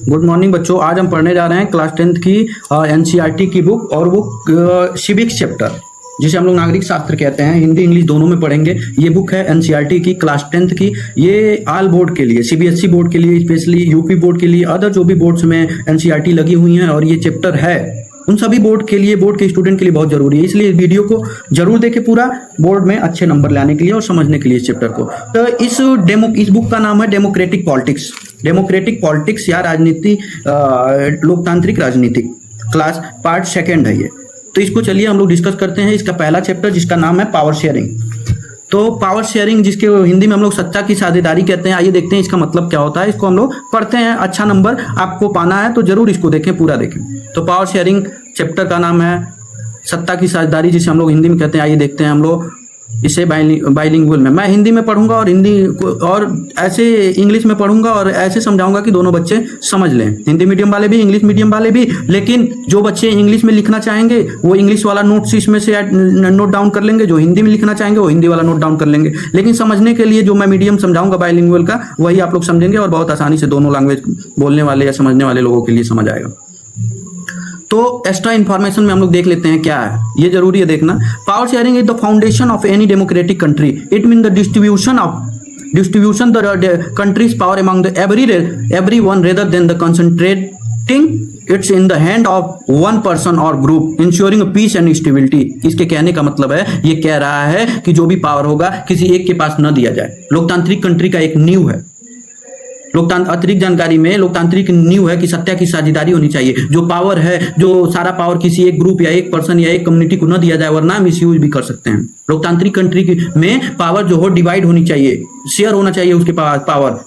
Good morning बच्चों। आज हम पढ़ने जा रहे हैं क्लास 10th की एनसीईआरटी की बुक, और वो सिविक्स चैप्टर जिसे हम लोग नागरिक शास्त्र कहते हैं, हिंदी इंग्लिश दोनों में पढ़ेंगे। ये बुक है एनसीईआरटी की क्लास 10th की। ये ऑल बोर्ड के लिए, सीबीएसई बोर्ड के लिए, स्पेशली यूपी बोर्ड के लिए, अदर जो भी बोर्ड्स में एनसीईआरटी लगी हुई हैं, और ये चैप्टर है उन सभी बोर्ड के लिए, बोर्ड के स्टूडेंट के लिए बहुत जरूरी है। इसलिए वीडियो को जरूर देखें पूरा, बोर्ड में अच्छे नंबर लाने के लिए और समझने के लिए इस चैप्टर को। तो इस बुक का नाम है डेमोक्रेटिक पॉलिटिक्स। डेमोक्रेटिक पॉलिटिक्स या राजनीति, लोकतांत्रिक राजनीति, क्लास पार्ट 2 है ये। तो इसको चलिए हम लोग डिस्कस करते हैं। इसका पहला चैप्टर जिसका नाम है पावर शेयरिंग। तो पावर शेयरिंग, जिसके हिंदी में हम लोग सत्ता की साझेदारी कहते हैं, आइए देखते हैं इसका मतलब क्या होता है। इसको हम लोग पढ़ते हैं। अच्छा नंबर आपको पाना है तो जरूर इसको देखें, पूरा देखें। तो पावर शेयरिंग चैप्टर का नाम है सत्ता की साझेदारी, जिसे हम लोग हिंदी में कहते हैं। आइए देखते हैं हम लोग इसे बाइलिंगुअल में। मैं हिंदी में पढ़ूंगा और और ऐसे इंग्लिश में पढ़ूंगा और ऐसे समझाऊंगा कि दोनों बच्चे समझ लें, हिंदी मीडियम वाले भी, इंग्लिश मीडियम वाले भी। लेकिन जो बच्चे इंग्लिश में लिखना चाहेंगे वो इंग्लिश वाला नोट्स इसमें से नोट डाउन कर लेंगे, जो हिंदी में लिखना चाहेंगे वो हिंदी वाला नोट डाउन कर लेंगे। लेकिन समझने के लिए जो मैं मीडियम समझाऊंगा बाइलिंगुअल का, वही आप लोग समझेंगे और बहुत आसानी से दोनों लैंग्वेज बोलने वाले या समझने वाले लोगों के लिए समझ आएगा। तो एक्स्ट्रा इन्फॉर्मेशन में हम लोग देख लेते हैं क्या है, ये जरूरी है देखना। Power sharing is the foundation of any democratic country. It mean the distribution the countries power among the everyone rather than the concentrating it's in the hand of one person or group ensuring peace and stability। इसके कहने का मतलब है, ये कह रहा है कि जो भी पावर होगा किसी एक के पास न दिया जाए। लोकतांत्रिक कंट्री का एक नींव है। अतिरिक्त जानकारी में लोकतांत्रिक नींव है कि सत्ता की साझेदारी होनी चाहिए। जो पावर है, जो सारा पावर किसी एक ग्रुप या एक पर्सन या एक कम्युनिटी को न दिया जाए, वरना मिसयूज भी कर सकते हैं। लोकतांत्रिक कंट्री में पावर जो हो डिवाइड होनी चाहिए, शेयर होना चाहिए उसके पास पावर।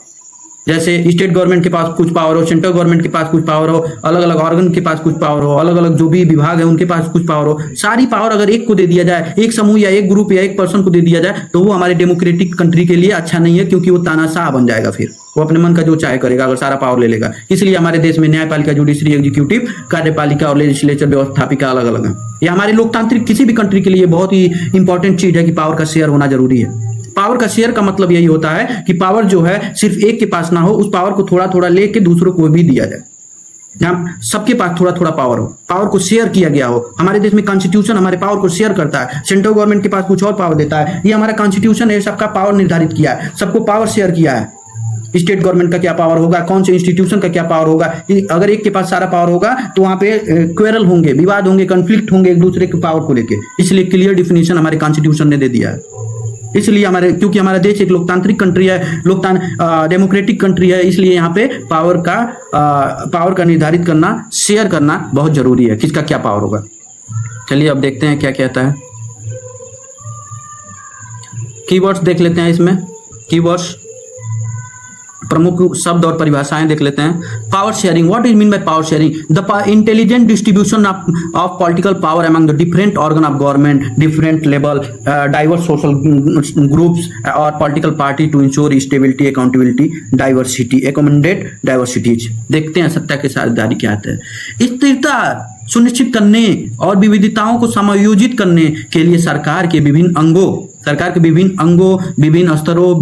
जैसे स्टेट गवर्नमेंट के पास कुछ पावर हो, सेंट्रल गवर्नमेंट के पास कुछ पावर हो, अलग अलग ऑर्गन के पास कुछ पावर हो, अलग अलग जो भी विभाग है उनके पास कुछ पावर हो। सारी पावर अगर एक को दे दिया जाए, एक समूह या एक ग्रुप या एक पर्सन को दे दिया जाए, तो वो हमारे डेमोक्रेटिक कंट्री के लिए अच्छा नहीं है, क्योंकि वो तानाशाह बन जाएगा। फिर वो अपने मन का जो चाहे करेगा अगर सारा पावर ले लेगा। इसलिए हमारे देश में न्यायपालिका, जुडिशरी, एग्जीक्यूटिव, कार्यपालिका और लेजिस्लेचर व्यवस्थापिका अलग अलग है। ये हमारे लोकतांत्रिक किसी भी कंट्री के लिए बहुत ही इंपॉर्टेंट चीज है कि पावर का शेयर होना जरूरी है। पावर का शेयर का मतलब यही होता है कि पावर जो है सिर्फ एक के पास ना हो, उस पावर को थोड़ा थोड़ा लेके दूसरों को भी दिया जाए। जहाँ सबके पास थोड़ा थोड़ा पावर हो, पावर को शेयर किया गया हो। हमारे देश में कॉन्स्टिट्यूशन हमारे पावर को शेयर करता है। सेंट्रल गवर्नमेंट के पास कुछ और पावर देता है। ये हमारा कॉन्स्टिट्यूशन है, सबका पावर निर्धारित किया है, सबको पावर शेयर किया है। स्टेट गवर्नमेंट का क्या पावर होगा, कौन से इंस्टीट्यूशन का क्या पावर होगा। अगर एक के पास सारा पावर होगा तो वहां पे क्वेरल होंगे, विवाद होंगे, कॉन्फ्लिक्ट होंगे एक दूसरे के पावर को लेके। इसलिए क्लियर डिफिनेशन हमारे कॉन्स्टिट्यूशन ने दे दिया है। इसलिए क्योंकि हमारा देश एक लोकतांत्रिक कंट्री है, डेमोक्रेटिक कंट्री है, इसलिए यहाँ पे पावर का निर्धारित करना, शेयर करना बहुत जरूरी है, किसका क्या पावर होगा। चलिए अब देखते हैं क्या कहता है। कीवर्ड्स देख लेते हैं। इसमें कीवर्ड्स, प्रमुख शब्द और परिभाषाएं देख लेते हैं। Power sharing, what is mean by power sharing? The intelligent distribution of political power among the different organ of government, different level, diverse social groups और political party to ensure stability, accountability, diversity, accommodate diversities. देखते हैं सत्ता के साझेदारी क्या आता है। स्थिरता सुनिश्चित करने और विविधताओं को समायोजित करने के लिए सरकार के विभिन्न अंगों, विभिन्न स्तरों,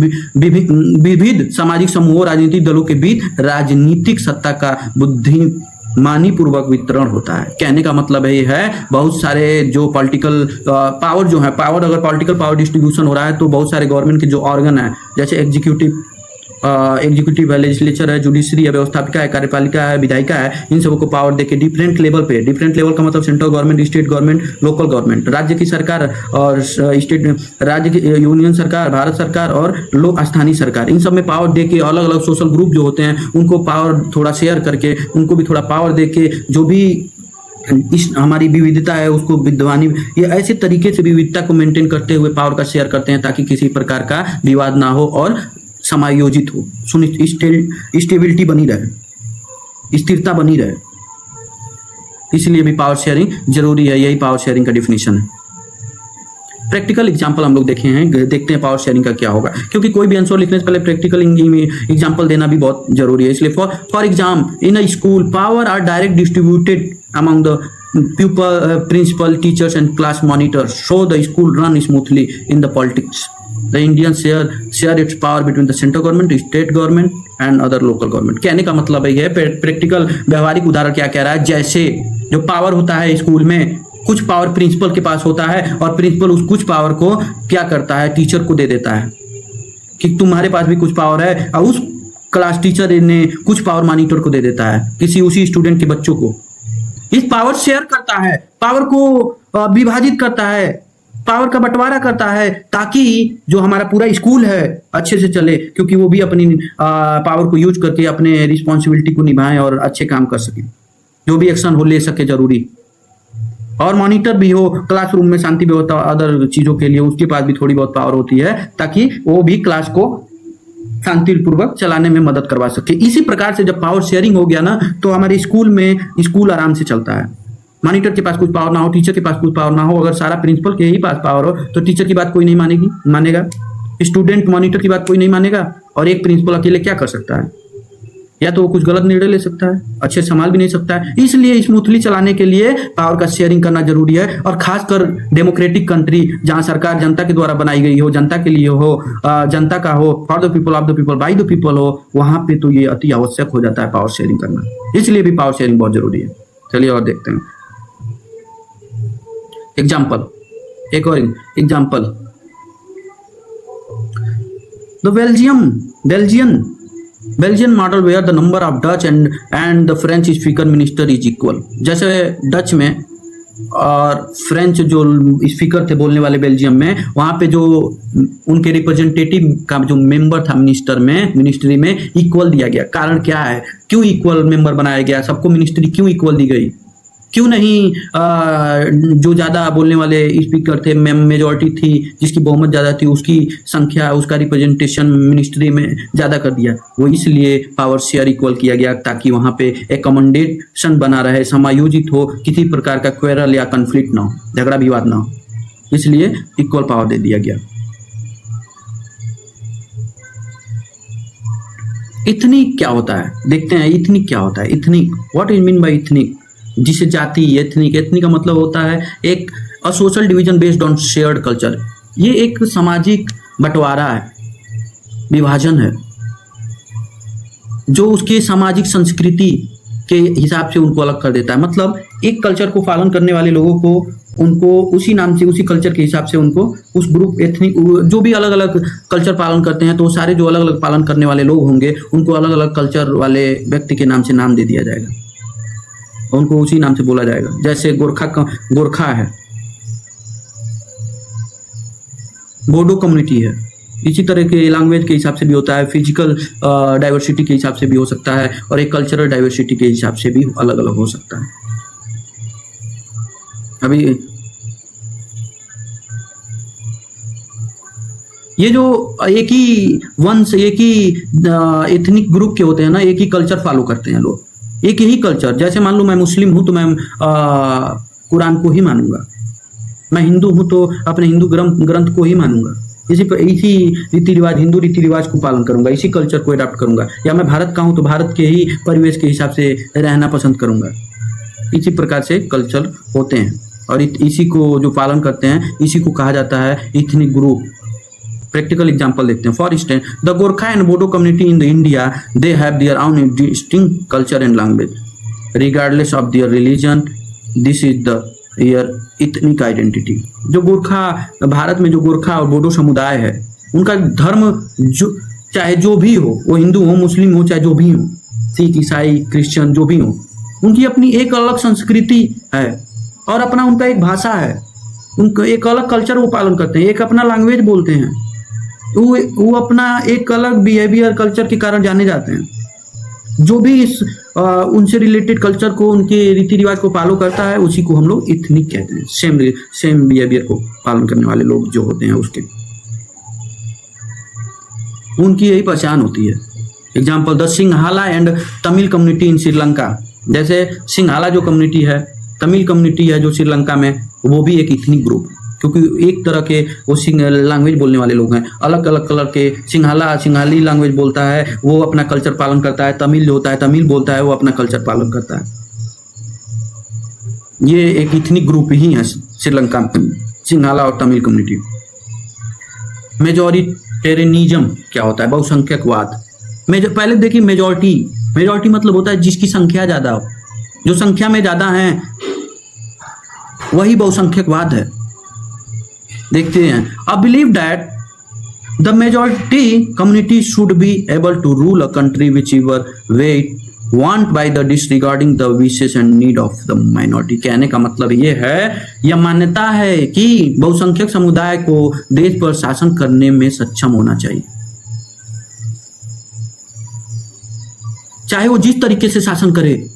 विविध सामाजिक समूहों, राजनीतिक दलों के बीच राजनीतिक सत्ता का बुद्धिमानी पूर्वक वितरण होता है। कहने का मतलब है ये है, बहुत सारे जो पॉलिटिकल पावर जो है, पावर अगर पॉलिटिकल पावर डिस्ट्रीब्यूशन हो रहा है तो बहुत सारे गवर्नमेंट के जो ऑर्गन है, जैसे एग्जीक्यूटिव है, लेजिस्लेचर है, जुडिशरी है, व्यवस्थापिका है, कार्यपालिका है, विधायिका है, इन सबको पावर देके डिफरेंट लेवल पे, डिफरेंट लेवल का मतलब central government, state government, local government, राज्य की सरकार और राज्य की यूनियन सरकार, भारत सरकार और स्थानीय सरकार, इन सब में पावर देके अलग अलग सोशल ग्रुप जो होते हैं उनको पावर थोड़ा शेयर करके, उनको भी थोड़ा पावर देके, जो भी इस हमारी विविधता है उसको विद्वानी, ये ऐसे तरीके से विविधता को मेंटेन करते हुए पावर का शेयर करते हैं, ताकि किसी प्रकार का विवाद ना हो और समायोजित हो, स्टेबिलिटी बनी रहे, स्थिरता बनी रहे। इसलिए भी पावर शेयरिंग जरूरी है। यही पावर शेयरिंग का डिफिनेशन है। प्रैक्टिकल एग्जांपल हम लोग देखते हैं पावर शेयरिंग का क्या होगा, क्योंकि कोई भी आंसर लिखने से पहले प्रैक्टिकल एग्जांपल देना भी बहुत जरूरी है। इसलिए for exam in a school power are direct distributed among the pupil, principal, teachers and class monitors, so the school run smoothly. In the politics, the Indian share its power between the central government, state government and other local government. कहने का मतलब ये है, practical व्यवहारिक उदाहरण क्या कह रहा है, जैसे जो पावर होता है स्कूल में, कुछ पावर प्रिंसिपल के पास होता है और प्रिंसिपल उस कुछ पावर को क्या करता है, टीचर को दे देता है कि तुम्हारे पास भी कुछ पावर है, और उस क्लास टीचर ने कुछ पावर मॉनिटर को दे देता है, किसी उसी स्टूडेंट के बच्चों को। इस पावर शेयर करता है, पावर को विभाजित करता है, पावर का बंटवारा करता है, ताकि जो हमारा पूरा स्कूल है अच्छे से चले, क्योंकि वो भी अपनी पावर को यूज करके अपने रिस्पॉन्सिबिलिटी को निभाएं और अच्छे काम कर सके, जो भी एक्शन हो ले सके जरूरी। और मॉनिटर भी हो क्लासरूम में शांति व्यवस्था अदर चीजों के लिए, उसके पास भी थोड़ी बहुत पावर होती है, ताकि वो भी क्लास को शांतिपूर्वक चलाने में मदद करवा सके। इसी प्रकार से जब पावर शेयरिंग हो गया ना, तो हमारे स्कूल में स्कूल आराम से चलता है। मॉनिटर के पास कुछ पावर ना हो, टीचर के पास कुछ पावर ना हो, अगर सारा प्रिंसिपल के ही पास पावर हो तो टीचर की बात कोई नहीं मानेगा, स्टूडेंट मॉनिटर की बात कोई नहीं मानेगा, और एक प्रिंसिपल अकेले क्या कर सकता है, या तो वो कुछ गलत निर्णय ले सकता है, अच्छे संभाल भी नहीं सकता है। इसलिए स्मूथली चलाने के लिए पावर का शेयरिंग करना जरूरी है, और खासकर डेमोक्रेटिक कंट्री जहां सरकार जनता के द्वारा बनाई गई हो, जनता के लिए हो, जनता का हो, for the people, of the people, by the people हो, वहां पे तो ये अति आवश्यक हो जाता है पावर शेयरिंग करना। इसलिए भी पावर शेयरिंग बहुत जरूरी है। चलिए और देखते हैं एग्जाम्पल, एक और example. The Belgian model where the number of Dutch and the French speaker minister is equal। जैसे डच में और फ्रेंच जो स्पीकर थे बोलने वाले बेल्जियम में, वहाँ पे जो उनके रिप्रेजेंटेटिव का जो मेंबर था मिनिस्ट्री में इक्वल दिया गया। कारण क्या है, क्यों इक्वल मेंबर बनाया गया, सबको मिनिस्ट्री क्यों इक्वल दी गई, क्यों नहीं जो ज़्यादा बोलने वाले स्पीकर थे, मेजॉरिटी थी, जिसकी बहुमत ज़्यादा थी, उसकी संख्या, उसका रिप्रेजेंटेशन मिनिस्ट्री में ज़्यादा कर दिया। वो इसलिए पावर शेयर इक्वल किया गया, ताकि वहाँ पे एकमोडेशन बना रहे, समायोजित हो, किसी प्रकार का क्वेरल या कन्फ्लिक्ट ना हो, झगड़ा विवाद ना हो, इसलिए इक्वल पावर दे दिया गया। इथनिक क्या होता है, देखते हैं इथनिक क्या होता है। Ethnic, what is mean bye ethnic, जिसे जाति, एथनिक का मतलब होता है एक social division based on shared culture. ये एक सामाजिक बंटवारा है, विभाजन है, जो उसके सामाजिक संस्कृति के हिसाब से उनको अलग कर देता है। मतलब एक कल्चर को पालन करने वाले लोगों को, उनको उसी नाम से, उसी कल्चर के हिसाब से उनको उस ग्रुप, एथनिक, जो भी अलग अलग कल्चर पालन करते हैं, तो सारे जो अलग अलग पालन करने वाले लोग होंगे, उनको अलग अलग कल्चर वाले व्यक्ति के नाम से नाम दे दिया जाएगा, उनको उसी नाम से बोला जाएगा। जैसे गोरखा है, बोडो कम्युनिटी है, इसी तरह के लैंग्वेज के हिसाब से भी होता है, फिजिकल डाइवर्सिटी के हिसाब से भी हो सकता है, और एक कल्चरल डाइवर्सिटी के हिसाब से भी अलग अलग हो सकता है। अभी ये जो एक ही वंश, एक ही एथनिक ग्रुप के होते हैं ना, एक ही कल्चर फॉलो करते हैं लोग, एक ही कल्चर। जैसे मान लो मैं मुस्लिम हूं तो मैं कुरान को ही मानूंगा, मैं हिंदू हूं तो अपने हिंदू ग्रंथ को ही मानूंगा, इसी रीति रिवाज, हिंदू रीति रिवाज को पालन करूंगा, इसी कल्चर को अडॉप्ट करूंगा। या मैं भारत का हूं तो भारत के ही परिवेश के हिसाब से रहना पसंद करूंगा। इसी प्रकार से कल्चर होते हैं, और इसी को जो पालन करते हैं, इसी को कहा जाता है इथनिक ग्रुप। प्रैक्टिकल एग्जांपल देखते हैं। For instance, the Gorkha and Bodo community in the India, they have their own distinct culture and language regardless of their religion. This is the year ethnic identity. जो गोरखा, भारत में जो गोरखा और बोडो समुदाय है, उनका धर्म जो चाहे जो भी हो, वो हिंदू हो, मुस्लिम हो, चाहे जो भी हो, सिख, ईसाई, क्रिश्चियन, जो भी हो, उनकी अपनी एक अलग संस्कृति है और अपना उनका एक भाषा है, उनका एक अलग कल्चर वो पालन करते हैं, एक अपना लैंग्वेज बोलते हैं, वो अपना एक अलग बिहेवियर कल्चर के कारण जाने जाते हैं। जो भी इस उनसे रिलेटेड कल्चर को, उनके रीति रिवाज को फॉलो करता है, उसी को हम लोग इथनिक कहते हैं। सेम बिहेवियर को पालन करने वाले लोग जो होते हैं, उसके उनकी यही पहचान होती है। Example, the Sinhala and Tamil community in Sri Lanka. जैसे सिंघाला जो कम्युनिटी है, तमिल कम्युनिटी है जो श्रीलंका में, वो भी एक इथनिक ग्रुप है, क्योंकि एक तरह के वो लैंग्वेज बोलने वाले लोग हैं। अलग अलग कलर के, सिंघाली लैंग्वेज बोलता है, वो अपना कल्चर पालन करता है। तमिल जो होता है, तमिल बोलता है, वो अपना कल्चर पालन करता है। ये एक इथनिक ग्रुप ही है श्रीलंका में, सिंघाला और तमिल कम्युनिटी। टेरेनिज्म क्या होता है, बहुसंख्यकवाद। पहले देखिए मेजॉरिटी मतलब होता है जिसकी संख्या ज्यादा हो, जो संख्या में ज्यादा है वही बहुसंख्यकवाद है। देखते हैं, I believe that the majority community should be able to rule a country which ever way it want by the disregarding the wishes and need of the minority. कहने का मतलब ये है, यह मान्यता है कि बहुसंख्यक समुदाय को देश पर शासन करने में सक्षम होना चाहिए, चाहे वो जिस तरीके से शासन करे,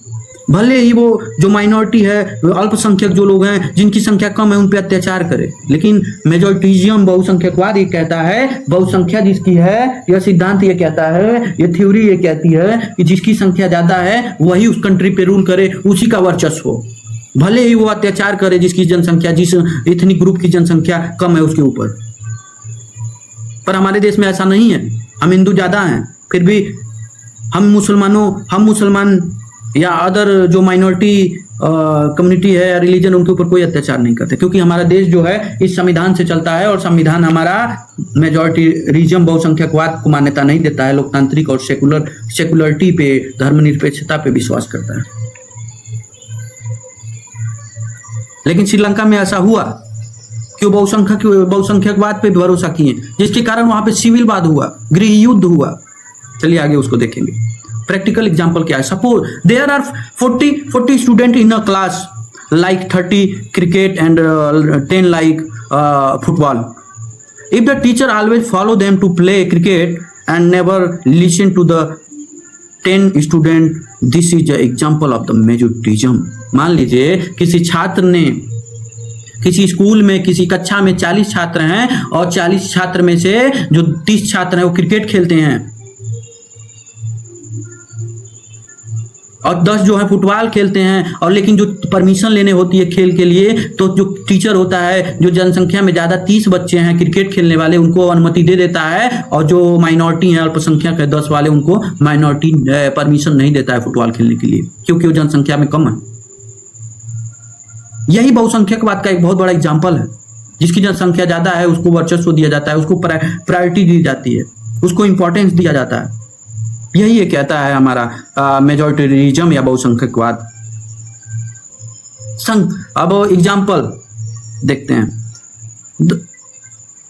भले ही वो जो माइनॉरिटी है, अल्पसंख्यक जो लोग हैं जिनकी संख्या कम है उन पे अत्याचार करे। लेकिन मेजॉरिटिज्म बहुसंख्यकवाद ये कहता है, बहुसंख्या जिसकी है, यह सिद्धांत ये कहता है, ये थ्योरी ये कहती है कि जिसकी संख्या ज्यादा है वही उस कंट्री पे रूल करे, उसी का वर्चस्व हो, भले ही वो अत्याचार करे जिसकी जनसंख्या, जिस इथनिक ग्रुप की जनसंख्या कम है उसके ऊपर। पर हमारे देश में ऐसा नहीं है, हम हिंदू ज्यादा हैं, फिर भी हम मुसलमान या अदर जो माइनॉरिटी कम्युनिटी है या रिलीजन, उनके ऊपर कोई अत्याचार नहीं करते, क्योंकि हमारा देश जो है इस संविधान से चलता है और संविधान हमारा मेजॉरिटीरिज्म बहुसंख्यकवाद को मान्यता नहीं देता है, लोकतांत्रिक और सेकुलरिटी पे, धर्मनिरपेक्षता पे विश्वास करता है। लेकिन श्रीलंका में ऐसा हुआ कि बहुसंख्यकवाद पे भरोसा किए, जिसके कारण वहां पे सिविल वाद हुआ, गृह युद्ध हुआ। चलिए आगे उसको देखेंगे। प्रैक्टिकल एग्जांपल क्या है, suppose there are 40 student in a class, like 30 cricket and 10 like football. If the teacher always follow them to play cricket and never listen to the 10 student, this is example of the majoritism. मान लीजिए किसी छात्र ने, किसी school में, किसी कक्षा में 40 छात्र हैं और 40 छात्र में से जो 30 छात्र हैं वो क्रिकेट खेलते हैं और 10 जो है फुटबॉल खेलते हैं, और लेकिन जो परमिशन लेने होती है खेल के लिए, तो जो टीचर होता है, जो जनसंख्या में ज़्यादा 30 बच्चे हैं क्रिकेट खेलने वाले, उनको अनुमति दे देता है, और जो माइनॉरिटी है, अल्पसंख्यक है 10 वाले, उनको माइनॉरिटी परमिशन नहीं देता है फुटबॉल खेलने के लिए, क्योंकि वो जनसंख्या में कम है। यही बहुसंख्यकवाद का एक बहुत बड़ा एग्जाम्पल है। जिसकी जनसंख्या ज़्यादा है उसको वर्चस्व दिया जाता है, उसको प्रायोरिटी दी जाती है, उसको इंपॉर्टेंस दिया जाता है। यही ये कहता है हमारा मेजॉरिटेरिज्म या बहुसंख्यकवाद। अब एग्जाम्पल देखते हैं। The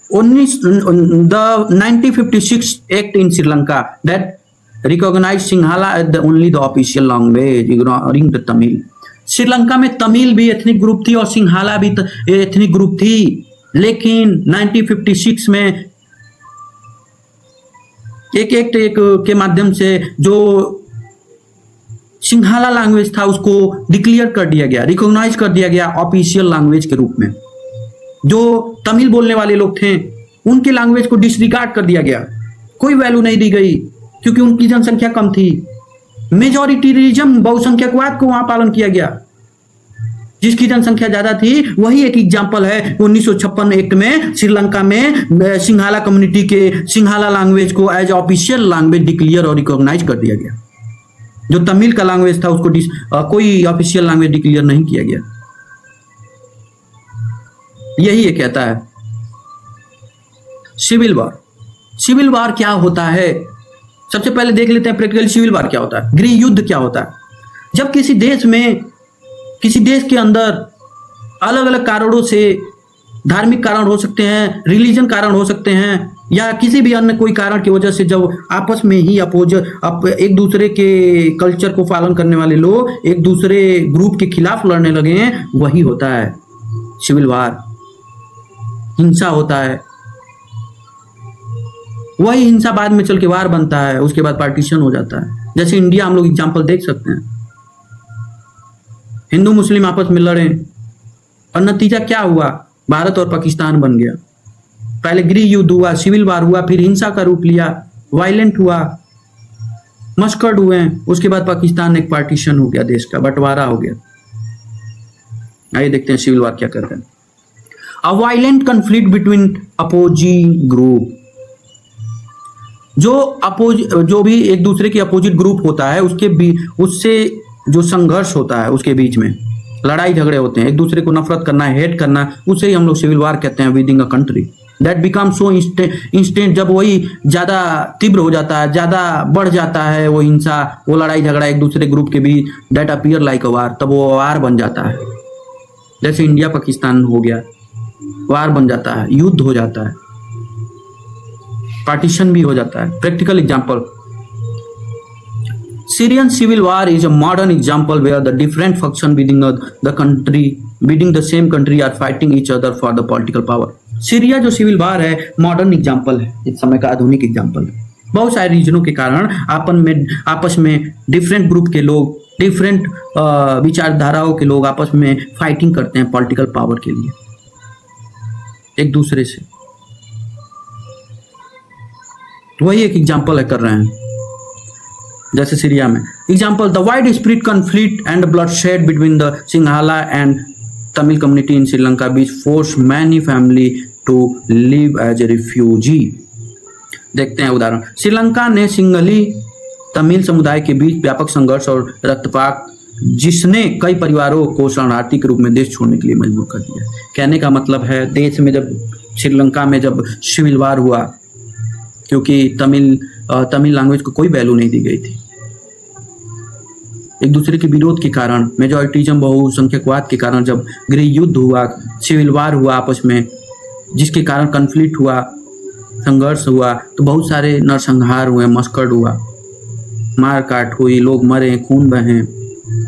1956 act in Sri Lanka that recognise Sinhala as the only the official language ignoring the Tamil. Sri Lanka में तमिल भी एथनिक ग्रुप थी और सिंहाला भी एथनिक ग्रुप थी, लेकिन 1956 में एक के माध्यम से जो सिंहाला लैंग्वेज था उसको डिक्लेयर कर दिया गया, रिकॉग्नाइज कर दिया गया ऑफिशियल लैंग्वेज के रूप में। जो तमिल बोलने वाले लोग थे उनके लैंग्वेज को डिसरिगार्ड कर दिया गया, कोई वैल्यू नहीं दी गई, क्योंकि उनकी जनसंख्या कम थी। मेजॉरिटीरिज्म बहुसंख्यकवाद को वहां पालन किया गया, जिसकी जनसंख्या ज्यादा थी। वही एक एग्जाम्पल है 1956 एक्ट में श्रीलंका में सिंहाला कम्युनिटी के सिंहाला लैंग्वेज को एज ऑफिशियल लैंग्वेज डिक्लेयर और रिकॉग्नाइज कर दिया गया। जो तमिल का लैंग्वेज था उसको कोई ऑफिशियल लैंग्वेज डिक्लेयर नहीं किया गया। यही ये कहता है। सिविल वार, सिविल वार क्या होता है? सबसे पहले देख लेते हैं प्रैक्टिकल सिविल वार क्या होता है, गृह युद्ध क्या होता है। जब किसी देश में, किसी देश के अंदर अलग अलग कारणों से, धार्मिक कारण हो सकते हैं, रिलीजन कारण हो सकते हैं, या किसी भी अन्य कोई कारण की वजह से जब आपस में ही एक दूसरे के कल्चर को पालन करने वाले लोग एक दूसरे ग्रुप के खिलाफ लड़ने लगे हैं, वही होता है सिविल वार। हिंसा होता है, वही हिंसा बाद में चल के वार बनता है, उसके बाद पार्टीशन हो जाता है। जैसे इंडिया हम लोग एग्जाम्पल देख सकते हैं, हिंदू मुस्लिम आपस में लड़े और नतीजा क्या हुआ, भारत और पाकिस्तान बन गया। पहले गृह युद्ध हुआ, सिविल वार हुआ, फिर हिंसा का रूप लिया, वायलेंट हुआ, मस्कर्ड हुए, उसके बाद पाकिस्तान एक पार्टीशन हो गया, देश का बंटवारा हो गया। आइए देखते हैं सिविल वार क्या करते हैं। अ violent conflict between opposing group, जो भी एक दूसरे के अपोजिट ग्रुप होता है उससे जो संघर्ष होता है, उसके बीच में लड़ाई झगड़े होते हैं, एक दूसरे को नफरत करना, हेट करना, उसे ही हम लोग सिविल वार कहते हैं with in a country. That become so instant, जब वही ज्यादा तीव्र हो जाता है, ज्यादा बढ़ जाता है वो हिंसा, वो लड़ाई झगड़ा एक दूसरे ग्रुप के बीच, दैट अपीयर लाइक अ वार, तब वो वार बन जाता है। जैसे इंडिया पाकिस्तान हो गया, वार बन जाता है, युद्ध हो जाता है, पार्टीशन भी हो जाता है। Practical example, Syrian civil war is a modern example where the different factions within the same country are fighting each other for the political power. Syria जो सिविल वार है मॉडर्न एग्जाम्पल है, इस समय का आधुनिक एग्जाम्पल है। बहुत सारे रीजनों के कारण आपस में डिफरेंट ग्रुप के लोग, डिफरेंट विचारधाराओं के लोग आपस में फाइटिंग करते हैं पॉलिटिकल पावर के लिए एक दूसरे से। वही एक एग्जाम्पल है कर रहे हैं जैसे सीरिया में। Example, the wide spread conflict and bloodshed between the Sinhala and Tamil community in Sri Lanka which force many family to live as a refugee. देखते हैं उदाहरण, श्रीलंका ने सिंघली तमिल समुदाय के बीच व्यापक संघर्ष और रक्तपात जिसने कई परिवारों को शरणार्थी के रूप में देश छोड़ने के लिए मजबूर कर दिया। कहने का मतलब है देश में जब श्रीलंका में जब सिविल वार हुआ, क्योंकि तमिल लैंग्वेज को कोई वैल्यू नहीं दी गई थी, एक दूसरे के विरोध के कारण, मेजॉरिटिज्म बहुसंख्यकवाद के कारण जब गृह युद्ध हुआ, सिविल वार हुआ आपस में, जिसके कारण कन्फ्लिक्ट हुआ, संघर्ष हुआ, तो बहुत सारे नरसंहार हुए, मस्कड़ हुआ, मार काट हुई, लोग मरे, खून बहे,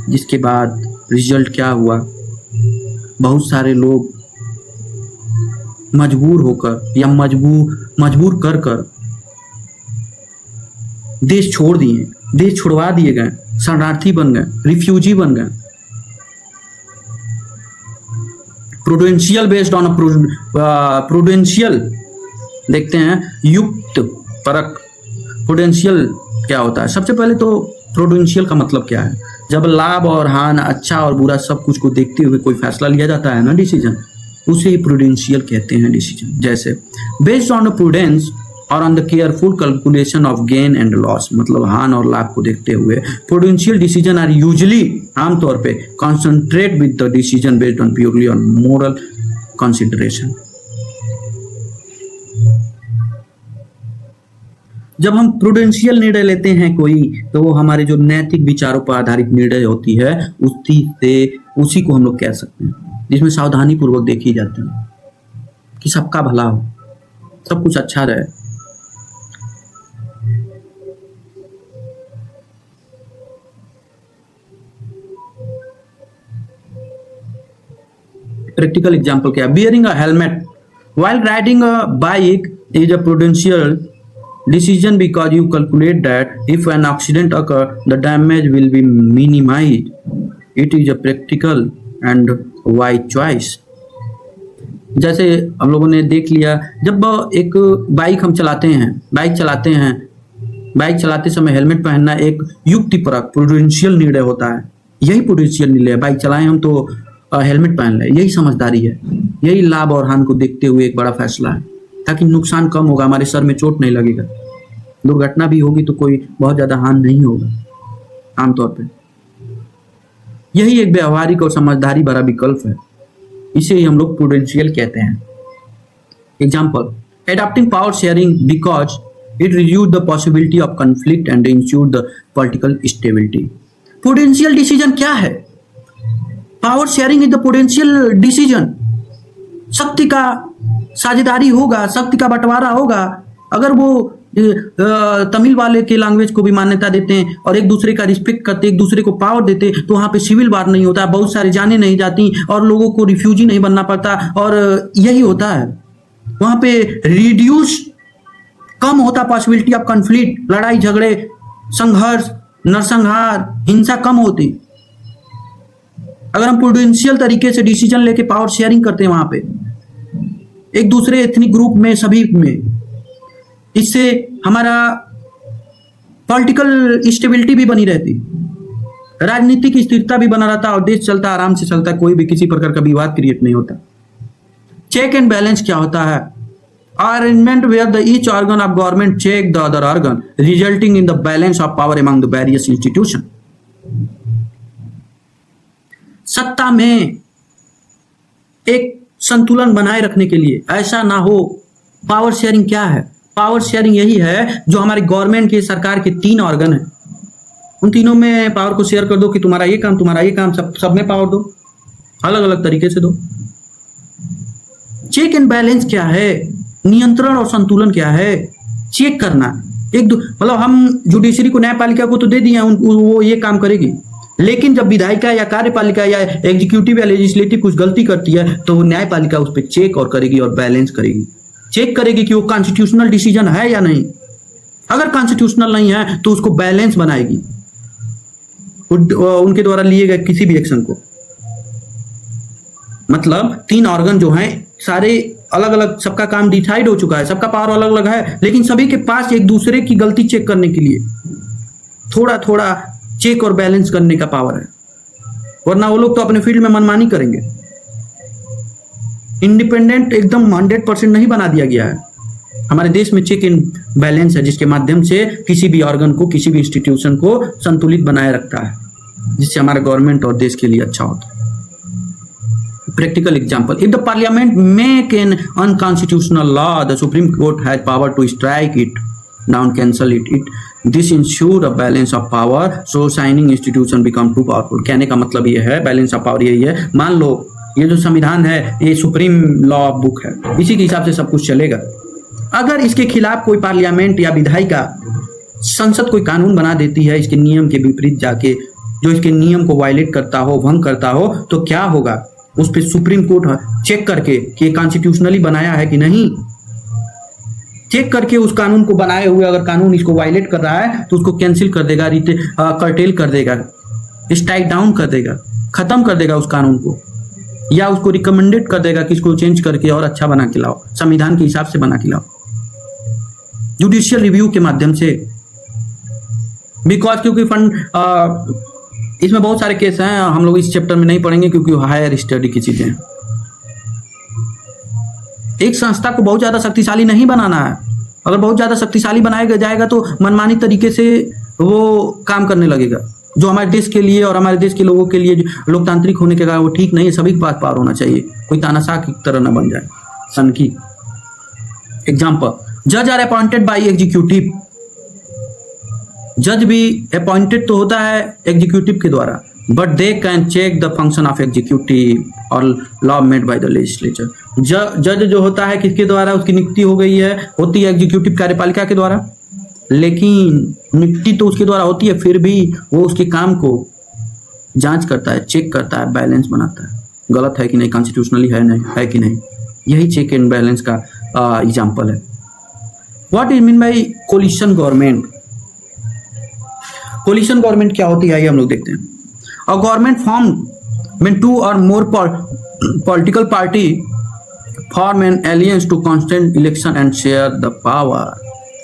जिसके बाद रिजल्ट क्या हुआ, बहुत सारे लोग मजबूर होकर या मजबूर कर कर देश छोड़ दिए, देश छुड़वा दिए गए, शरणार्थी बन गए, रिफ्यूजी बन गए। प्रूडेंशियल बेस्ड ऑन प्रूडेंशियल देखते हैं, युक्त परक। प्रूडेंशियल क्या होता है? सबसे पहले तो प्रूडेंशियल का मतलब क्या है? जब लाभ और हानि, अच्छा और बुरा सब कुछ को देखते हुए कोई फैसला लिया जाता है ना, डिसीजन, उसे ही प्रूडेंशियल कहते हैं डिसीजन। जैसे बेस्ड ऑन प्रूडेंस और on the careful calculation of gain and loss, मतलब हान और लाभ को देखते हुए प्रूडेंशियल डिसीजन आर यूजुअली, आमतौर पे, concentrate with the decision based on purely on moral consideration. जब हम प्रूडेंशियल निर्णय लेते हैं कोई, तो वो हमारे जो नैतिक विचारों पर आधारित निर्णय होती है उसी को हम लोग कह सकते हैं, जिसमें सावधानी पूर्वक देखी जाती है कि सबका भला हो, सब कुछ अच्छा रहे। प्रैक्टिकल एग्जाम्पल क्या है? Bearing a helmet while riding a bike is a prudential decision because you calculate that if an accident occur the damage will be minimized. It is a practical and wise choice. जैसे हम लोगों ने देख लिया, जब एक bike हम चलाते हैं, बाइक चलाते समय हेलमेट पहनना एक युक्तिपरक प्रूडेंशियल निर्णय होता है। यही प्रूडेंशियल निर्णय है, बाइक चलाएं हम तो हेलमेट पहन लें, यही समझदारी है, यही लाभ और हानि को देखते हुए एक बड़ा फैसला है, ताकि नुकसान कम होगा, हमारे सर में चोट नहीं लगेगा, दुर्घटना भी होगी तो कोई बहुत ज्यादा हानि नहीं होगा आमतौर पे। यही एक व्यवहारिक और समझदारी भरा विकल्प है, इसे ही हम लोग प्रूडेंशियल कहते हैं। Example, adopting power sharing because it reduce the possibility of conflict and ensure the political stability. Prudential decision क्या है? Power sharing is the prudential decision. शक्ति का साझेदारी होगा, शक्ति का बंटवारा होगा। अगर वो तमिल वाले के लैंग्वेज को भी मान्यता देते हैं और एक दूसरे का रिस्पेक्ट करते, एक दूसरे को पावर देते, तो वहाँ पे सिविल वार नहीं होता, बहुत सारे जाने नहीं जाती और लोगों को रिफ्यूजी नहीं बनना पड़ता, और यही होता है वहाँ पे रिड्यूस, कम होता पॉसिबिलिटी ऑफ कॉन्फ्लिक्ट, लड़ाई झगड़े, संघर्ष, नरसंहार, हिंसा कम होती। अगर हम प्रूडेंशियल तरीके से डिसीजन लेके पावर शेयरिंग करते हैं वहां पे एक दूसरे एथनिक ग्रुप में, सभी में, इससे हमारा पॉलिटिकल स्टेबिलिटी भी बनी रहती, राजनीतिक स्थिरता भी बना रहता और देश चलता, आराम से चलता, कोई भी किसी प्रकार का विवाद क्रिएट नहीं होता। चेक एंड बैलेंस क्या होता है? Arrangement where the each organ of government check the other organ resulting in the balance of power among the various institution. सत्ता में एक संतुलन बनाए रखने के लिए, ऐसा ना हो पावर शेयरिंग क्या है? पावर शेयरिंग यही है जो हमारे गवर्नमेंट के, सरकार के 3 ऑर्गन है, उन तीनों में पावर को शेयर कर दो कि तुम्हारा ये काम, तुम्हारा ये काम, सब में पावर दो, अलग अलग तरीके से दो। चेक एंड बैलेंस क्या है? नियंत्रण और संतुलन क्या है? चेक करना। मतलब हम जुडिशरी को, न्यायपालिका को तो दे दिए वो ये काम करेगी, लेकिन जब विधायिका या कार्यपालिका या एग्जीक्यूटिव या लेजिस्लेटिव कुछ गलती करती है तो वो न्यायपालिका उस पर चेक और करेगी और बैलेंस करेगी। चेक करेगी कि वो कॉन्स्टिट्यूशनल डिसीजन है या नहीं। अगर कॉन्स्टिट्यूशनल नहीं है तो उसको बैलेंस बनाएगी उनके द्वारा लिए गए किसी भी एक्शन को। मतलब 3 ऑर्गन जो हैं सारे अलग अलग, सबका काम डिसाइड हो चुका है, सबका पावर अलग अलग है, लेकिन सभी के पास एक दूसरे की गलती चेक करने के लिए थोड़ा थोड़ा चेक और बैलेंस करने का पावर है, वरना वो लोग तो अपने फील्ड में मनमानी करेंगे। इंडिपेंडेंट एकदम 100% नहीं बना दिया गया है। हमारे देश में चेक एंड बैलेंस है जिसके माध्यम से किसी भी ऑर्गन को, किसी भी इंस्टीट्यूशन को संतुलित बनाए रखता है, जिससे हमारा गवर्नमेंट और देश के लिए अच्छा होता है। Practical example: if the parliament make an unconstitutional law, the Supreme Court has power to strike it down, cancel it. This ensure a balance of power, so signing institution become too powerful. कहने का मतलब ये है, balance of power यही है। मान लो ये जो संविधान है ये सुप्रीम लॉ ऑफ बुक है, इसी के हिसाब से सब कुछ चलेगा। अगर इसके खिलाफ कोई पार्लियामेंट या विधायिका, संसद कोई कानून बना देती है इसके नियम के विपरीत जाके, जो इसके नियम को वायलेट करता हो, भंग करता हो, तो क्या होगा? उस पर सुप्रीम कोर्ट चेक करके कि कॉन्स्टिट्यूशनली बनाया है कि नहीं, चेक करके उस कानून को बनाए हुए अगर कानून इसको वायलेट कर रहा है तो उसको कैंसिल कर देगा, कर्टेल कर देगा, स्ट्राइक डाउन कर देगा, खत्म कर देगा उस कानून को, या उसको रिकमेंडेड कर देगा कि इसको चेंज करके और अच्छा बना के लाओ, संविधान के हिसाब से बना के लाओ, जुडिशियल रिव्यू के माध्यम से। बिकॉज क्योंकि फंड इसमें बहुत सारे केस हैं, हम लोग इस चैप्टर में नहीं पढ़ेंगे क्योंकि हायर स्टडी की चीजें हैं। एक संस्था को बहुत ज्यादा शक्तिशाली नहीं बनाना है। अगर बहुत ज्यादा शक्तिशाली बनाया जाएगा तो मनमानी तरीके से वो काम करने लगेगा, जो हमारे देश के लिए और हमारे देश के लोगों के लिए लोकतांत्रिक होने के कारण वो ठीक नहीं है। सभी के पास पावर होना चाहिए, कोई तानाशाह की तरह ना बन जाए सन की। एग्जाम्पल: जज आर अपॉइंटेड बाई एग्जीक्यूटिव। जज भी अपॉइंटेड तो होता है एग्जीक्यूटिव के द्वारा, but they can check the function of executive और law made by the legislature. जज जो होता है किसके द्वारा उसकी नियुक्ति हो गई है? होती है एग्जीक्यूटिव, कार्यपालिका के द्वारा, लेकिन नियुक्ति तो उसके द्वारा होती है, फिर भी वो उसके काम को जांच करता है, चेक करता है, बैलेंस बनाता है, गलत है कि नहीं, कॉन्स्टिट्यूशनली है कि नहीं। यही चेक एंड बैलेंस का एग्जाम्पल है। What is mean bye coalition government? Coalition government क्या होती है आइए हम लोग देखते हैं। A government form when 2 or more political party form an alliance to constant election and share the power।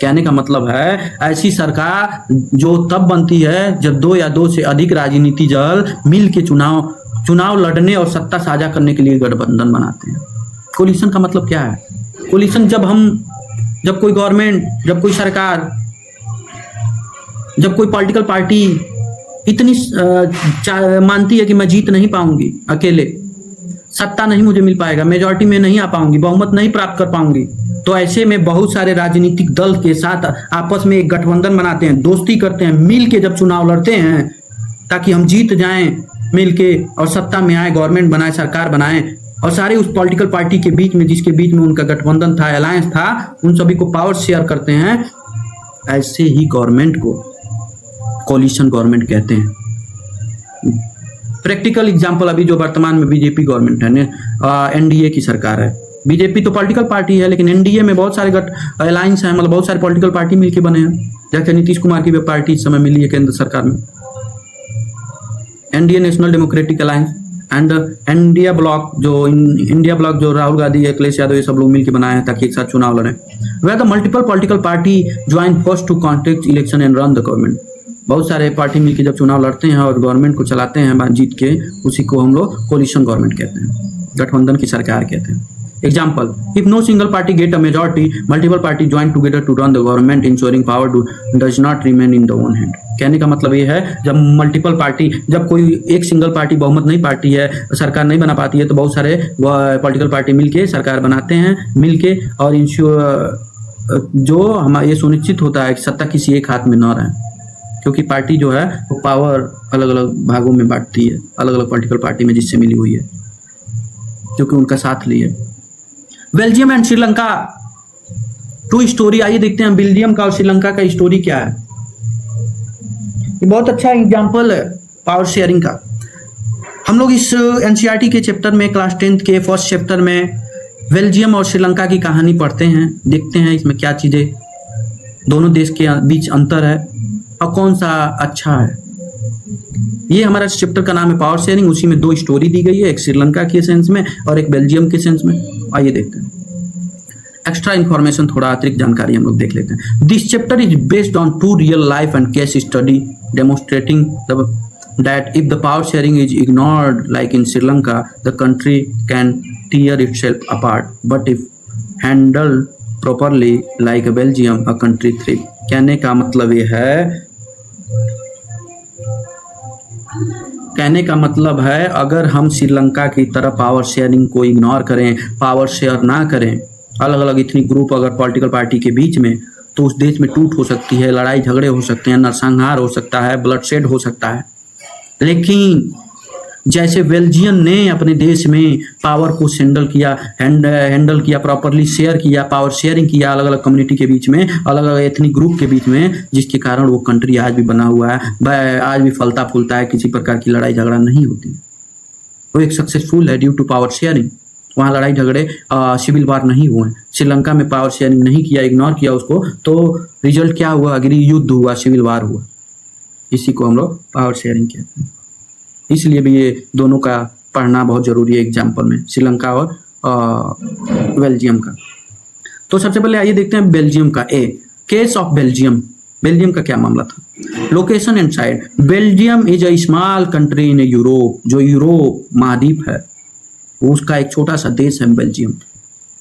कहने का मतलब है ऐसी सरकार जो तब बनती है जब 2 या 2 से अधिक राजनीति दल मिल के चुनाव लड़ने और सत्ता साझा करने के लिए गठबंधन बनाते हैं। कोलिशन का मतलब क्या है? कोलिशन जब कोई गवर्नमेंट, जब कोई सरकार, जब कोई पॉलिटिकल पार्टी इतनी मानती है कि मैं जीत नहीं पाऊंगी अकेले, सत्ता नहीं मुझे मिल पाएगा, मेजॉरिटी में नहीं आ पाऊंगी, बहुमत नहीं प्राप्त कर पाऊंगी, तो ऐसे में बहुत सारे राजनीतिक दल के साथ आपस में एक गठबंधन बनाते हैं, दोस्ती करते हैं, मिल के जब चुनाव लड़ते हैं ताकि हम जीत जाएं मिल के और सत्ता में आए, गवर्नमेंट बनाए, सरकार बनाए, और सारे उस पॉलिटिकल पार्टी के बीच में, जिसके बीच में उनका गठबंधन था, अलायंस था, उन सभी को पावर शेयर करते हैं। ऐसे ही गवर्नमेंट को कोलिशन गवर्नमेंट कहते हैं। प्रैक्टिकल एग्जांपल अभी जो वर्तमान में बीजेपी गवर्नमेंट है, एनडीए की सरकार है। बीजेपी तो पॉलिटिकल पार्टी है, लेकिन एनडीए में बहुत सारे अलायंस हैं, मतलब बहुत सारे पॉलिटिकल पार्टी मिलके बने हैं। जैसे नीतीश कुमार की भी पार्टी इस समय मिली है केंद्र सरकार में, NDA national democratic alliance and India block, जो राहुल गांधी, अखिलेश यादव ये सब लोग मिलकर बनाए हैं ताकि एक साथ चुनाव लड़ें। Where the multiple political party join first to contest election and run the government. बहुत सारे पार्टी मिलकर जब चुनाव लड़ते हैं और गवर्नमेंट को चलाते हैं जीत के, उसी को हम लोग कोलिशन गवर्नमेंट कहते हैं, गठबंधन की सरकार कहते हैं। Example, if no single party get a majority, multiple party join together to run the government, ensuring power does not remain in the one hand. कहने का मतलब ये है जब मल्टीपल पार्टी, जब कोई एक सिंगल पार्टी बहुमत नहीं पार्टी है, सरकार नहीं बना पाती है, तो बहुत सारे पॉलिटिकल पार्टी मिलके सरकार बनाते हैं मिलके, और जो हमारा ये सुनिश्चित होता है कि सत्ता किसी एक हाथ में न रहे, क्योंकि पार्टी जो है वो पावर अलग अलग भागों में बांटती है, अलग अलग पॉलिटिकल पार्टी में जिससे मिली हुई है, क्योंकि उनका साथ लिए। Belgium and Sri Lanka two story, आइए देखते हैं बेल्जियम का और श्रीलंका का स्टोरी क्या है। ये बहुत अच्छा एग्जांपल है पावर शेयरिंग का। हम लोग इस एनसीईआरटी के चैप्टर में, क्लास 10th के फर्स्ट चैप्टर में बेल्जियम और श्रीलंका की कहानी पढ़ते हैं, देखते हैं इसमें क्या चीजें दोनों देश के बीच अंतर है और कौन सा अच्छा है। ये हमारा चैप्टर का नाम है पावर शेयरिंग, उसी में दो स्टोरी दी गई है, एक श्रीलंका के सेंस में और एक बेल्जियम के सेंस में। आइए देखते हैं एक्स्ट्रा इन्फॉर्मेशन, थोड़ा अतिरिक्त जानकारी हम लोग देख लेते हैं। This chapter is based on 2 real life and case study demonstrating that if the power sharing is ignored like in Sri Lanka, the country can tear itself apart, but if handled properly like Belgium, a country thrive। कहने का मतलब ये है, कहने का मतलब है अगर हम श्रीलंका की तरह पावर शेयरिंग को इग्नोर करें, पावर शेयर ना करें, अलग अलग इतनी ग्रुप अगर पॉलिटिकल पार्टी के बीच में, तो उस देश में टूट हो सकती है, लड़ाई झगड़े हो सकते हैं, नरसंहार हो सकता है, ब्लडशेड हो सकता है। लेकिन जैसे बेल्जियम ने अपने देश में पावर को हैंडल किया प्रॉपरली, शेयर किया, पावर शेयरिंग किया अलग अलग कम्युनिटी के बीच में, अलग अलग एथनिक ग्रुप के बीच में, जिसके कारण वो कंट्री आज भी बना हुआ है, आज भी फलता फूलता है, किसी प्रकार की लड़ाई झगड़ा नहीं होती। वो एक सक्सेसफुल है ड्यू टू पावर शेयरिंग। वहाँ लड़ाई झगड़े सिविल वार नहीं हुए। श्रीलंका में पावर शेयरिंग नहीं किया, इग्नोर किया उसको, तो रिजल्ट क्या हुआ? गृह युद्ध हुआ, सिविल वार हुआ। इसी को हम लोग पावर शेयरिंग कहते हैं। इसलिए भी ये दोनों का पढ़ना बहुत जरूरी है एग्जाम्पल में, श्रीलंका और बेल्जियम का। तो सबसे पहले आइए देखते हैं बेल्जियम का। Case of Belgium. बेल्जियम का क्या मामला था? Location and side. Belgium is a small country in Europe. जो यूरोप महाद्वीप है उसका एक छोटा सा देश है Belgium.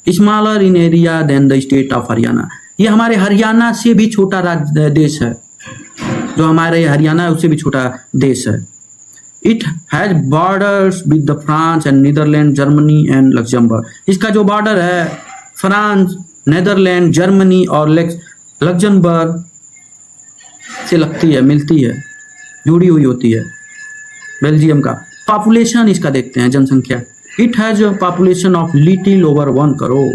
Smaller in area than the state of Haryana. ये हमारे हरियाणा से भी छोटा देश है, जो हमारे हरियाणा है उससे भी छोटा देश है। It has borders with the France and Netherland, Germany and Luxembourg. इसका जो बॉर्डर है फ्रांस, नीदरलैंड, जर्मनी और लक्जमबर्ग से लगती है, मिलती है, जुड़ी हुई होती है बेल्जियम का। पॉपुलेशन इसका देखते हैं, जनसंख्या। It has a population of little over 1 crore.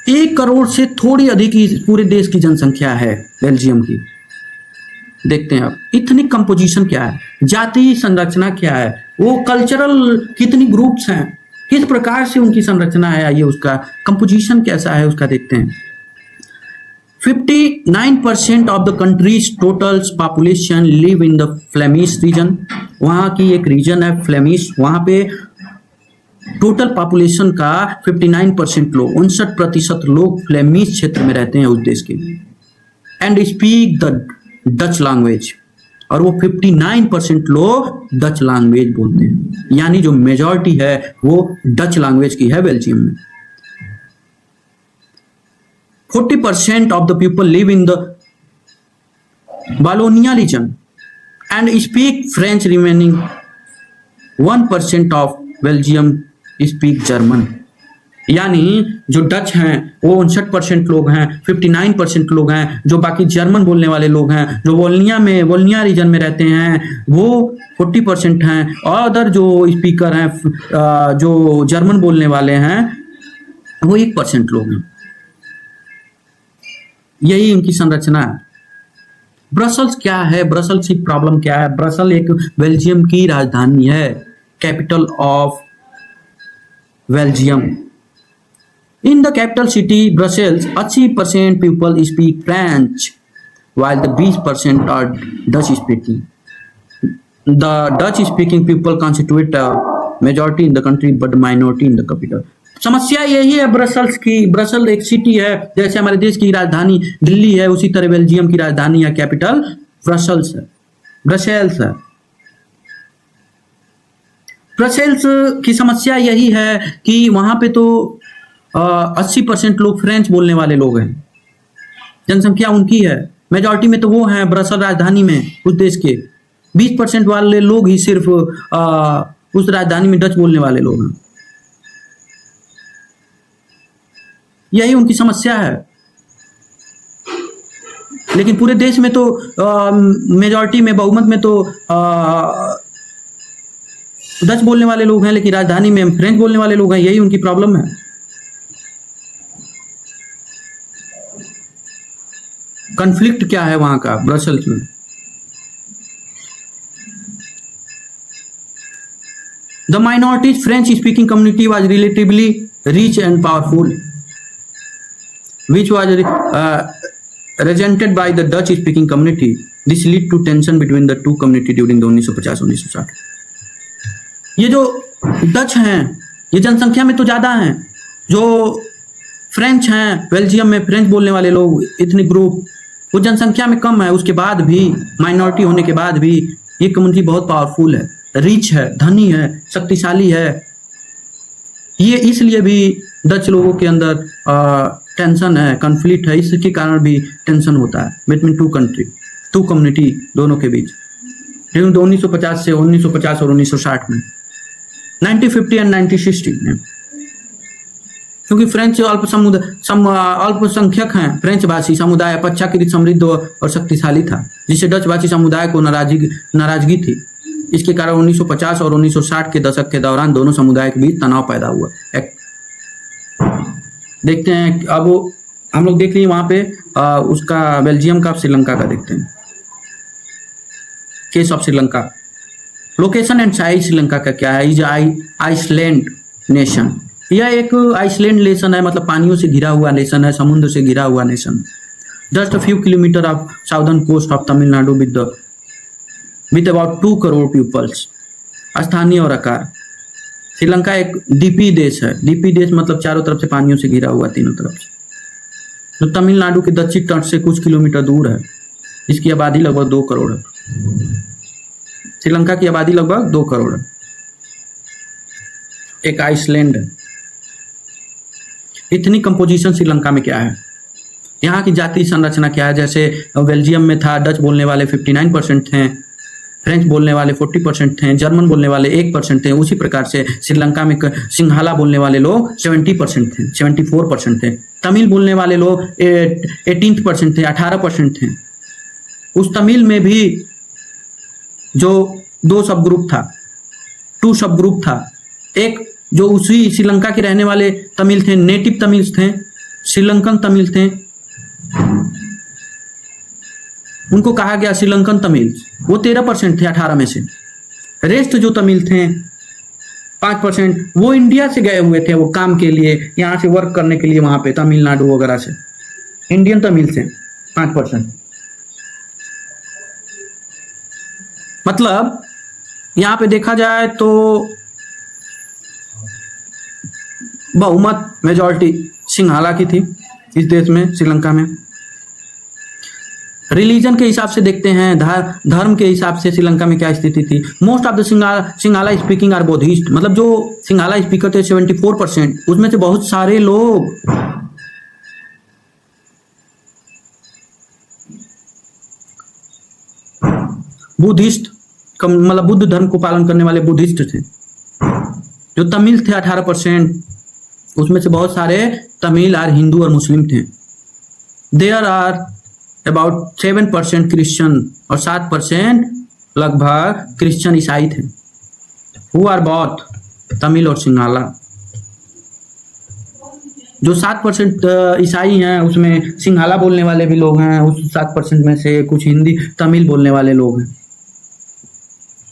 1 crore से थोड़ी अधिक ही पूरे देश की जनसंख्या है बेल्जियम की। देखते हैं अब इथनिक कंपोजिशन क्या है, जातीय संरचना क्या है, वो कल्चरल कितनी ग्रुप्स हैं, किस प्रकार से उनकी संरचना है, आइए उसका कंपोजिशन कैसा है उसका देखते हैं। 59% of the countries total population live in the Flemish region. वहाँ की एक रीजन है फ्लेमिश, वहाँ पे टोटल पॉपुलेशन का 59% लोग, 59% लोग फ्लेमिश क्षेत्र में रहते हैं उस देश के। And speak the Dutch language, और वो 59% लोग डच लैंग्वेज बोलते हैं, यानी जो मेजॉरिटी है वो डच लैंग्वेज की है बेल्जियम में। 40% of the people live in the Wallonia region and speak French, remaining 1% of Belgium speak German। यानी जो डच हैं वो 59% लोग हैं, 59% लोग हैं जो बाकी जर्मन बोलने वाले लोग हैं, जो वोल्निया रीजन में रहते हैं वो 40% हैं, और अदर जो स्पीकर हैं जो जर्मन बोलने वाले हैं वो 1% लोग हैं। यही इनकी संरचना है। ब्रसल्स क्या है? ब्रसल्स की प्रॉब्लम क्या है? ब्रसल एक बेल्जियम की राजधानी है, capital of Belgium. In the capital city Brussels 80% people speak French while the 20% are Dutch speaking. The Dutch speaking people constitute a majority in the country but minority in the capital। समस्या यही है Brussels की। Brussels एक city है, जैसे हमारे देश की राजधानी दिल्ली है, उसी तरह बेल्जियम की राजधानी या कैपिटल ब्रसल्स है, ब्रसेल्स है। ब्रसेल्स की समस्या यही है कि वहाँ पे तो 80% लोग फ्रेंच बोलने वाले लोग हैं, जनसंख्या उनकी है। मेजॉरिटी में तो वो हैं ब्रसल राजधानी में उस देश के, 20% वाले लोग ही सिर्फ उस राजधानी में डच बोलने वाले लोग हैं। यही उनकी समस्या है। लेकिन पूरे देश में तो मेजॉरिटी में, बहुमत में तो डच बोलने वाले लोग हैं, लेकिन राजधानी में फ्रेंच बोलने वाले लोग हैं। यही उनकी प्रॉब्लम है। कॉन्फ्लिक्ट क्या है वहां का ब्रसेल्स में? The minorities French speaking community was relatively rich and powerful which was resented by the Dutch speaking community. This led to tension between the two community during the 1950-1960। ये जो Dutch हैं ये जनसंख्या में तो ज़्यादा हैं, जो फ्रेंच हैं बेल्जियम में फ्रेंच बोलने वाले लोग इतनी ग्रुप वो जनसंख्या में कम है। उसके बाद भी माइनॉरिटी होने के बाद भी ये कम्युनिटी बहुत पावरफुल है, रिच है, धनी है, शक्तिशाली है। ये इसलिए भी डच लोगों के अंदर टेंशन है, कॉन्फ्लिक्ट है, इसके कारण भी टेंशन होता है बिटवीन टू कम्युनिटी दोनों के बीच। लेकिन 1950 से 1950 और 1960 में 1950 एंड 1960 में, क्योंकि फ्रेंच अल्पसंख्यक हैं, फ्रेंच भाषी समुदाय अपेक्षाकृत समृद्ध और शक्तिशाली था, जिससे डच भाषी समुदाय को नाराजगी थी। इसके कारण 1950 और 1960 के दशक के दौरान दोनों समुदाय के बीच तनाव पैदा हुआ। देखते हैं अब हम लोग देख लिए वहां पे उसका बेल्जियम का, श्रीलंका का देखते हैं। Case of Sri Lanka, location and size Sri Lanka का क्या है? Is island nation. यह एक आइसलैंड नेशन है, मतलब पानियों से घिरा हुआ नेशन है, समुद्र से घिरा हुआ nation. Just a few kilometer of southern coast of Tamil Nadu with about 2 crore peoples. स्थानीय और आकार, श्रीलंका एक द्वीपीय देश है। द्वीपीय देश मतलब चारों तरफ से पानियों से घिरा हुआ, तीनों तरफ से। तो तमिलनाडु के दक्षिण तट से कुछ किलोमीटर दूर है। इसकी आबादी लगभग 2 करोड़ है। श्रीलंका की आबादी लगभग 2 करोड़ है। एक आइसलैंड है। इतनी कंपोजिशन श्रीलंका में क्या है? यहाँ की जातीय संरचना क्या है? जैसे बेल्जियम में था, डच बोलने वाले 59% थे, फ्रेंच बोलने वाले 40% थे, जर्मन बोलने वाले 1% थे। उसी प्रकार से श्रीलंका में सिंघाला बोलने वाले लोग 70% थे, 74% थे। तमिल बोलने वाले लोग 18% थे, 18% थे। उस तमिल में भी जो 2 सब ग्रुप था, 2 सब ग्रुप था। एक जो उसी श्रीलंका के रहने वाले तमिल थे, नेटिव तमिल थे, श्रीलंकन तमिल थे, उनको कहा गया श्रीलंकन तमिल। वो 13% थे 18 में से। रेस्ट जो तमिल थे 5% वो इंडिया से गए हुए थे, वो काम के लिए, यहाँ से वर्क करने के लिए वहां पे तमिलनाडु वगैरह से। इंडियन तमिल से 5%। मतलब यहाँ पे देखा जाए तो बहुमत मेजॉरिटी सिंघाला की थी इस देश में, श्रीलंका में। रिलीजन के हिसाब से देखते हैं, धर्म के हिसाब से श्रीलंका में क्या स्थिति थी। Most of the Sinhala speaking are Buddhist. मतलब जो सिंघाला स्पीकर थे 74%, उसमें से बहुत सारे लोग बुद्धिस्ट, मतलब बुद्ध धर्म को पालन करने वाले बुद्धिस्ट थे। जो तमिल थे 18%, उसमें से बहुत सारे तमिल और हिंदू और मुस्लिम थे। देयर आर अबाउट 7% क्रिश्चियन और 7% लगभग क्रिश्चियन ईसाई थे। हु आर बॉथ तमिल और सिंघाला। जो 7% ईसाई हैं उसमें सिंघाला बोलने वाले भी लोग हैं। उस 7% में से कुछ हिंदी तमिल बोलने वाले लोग हैं।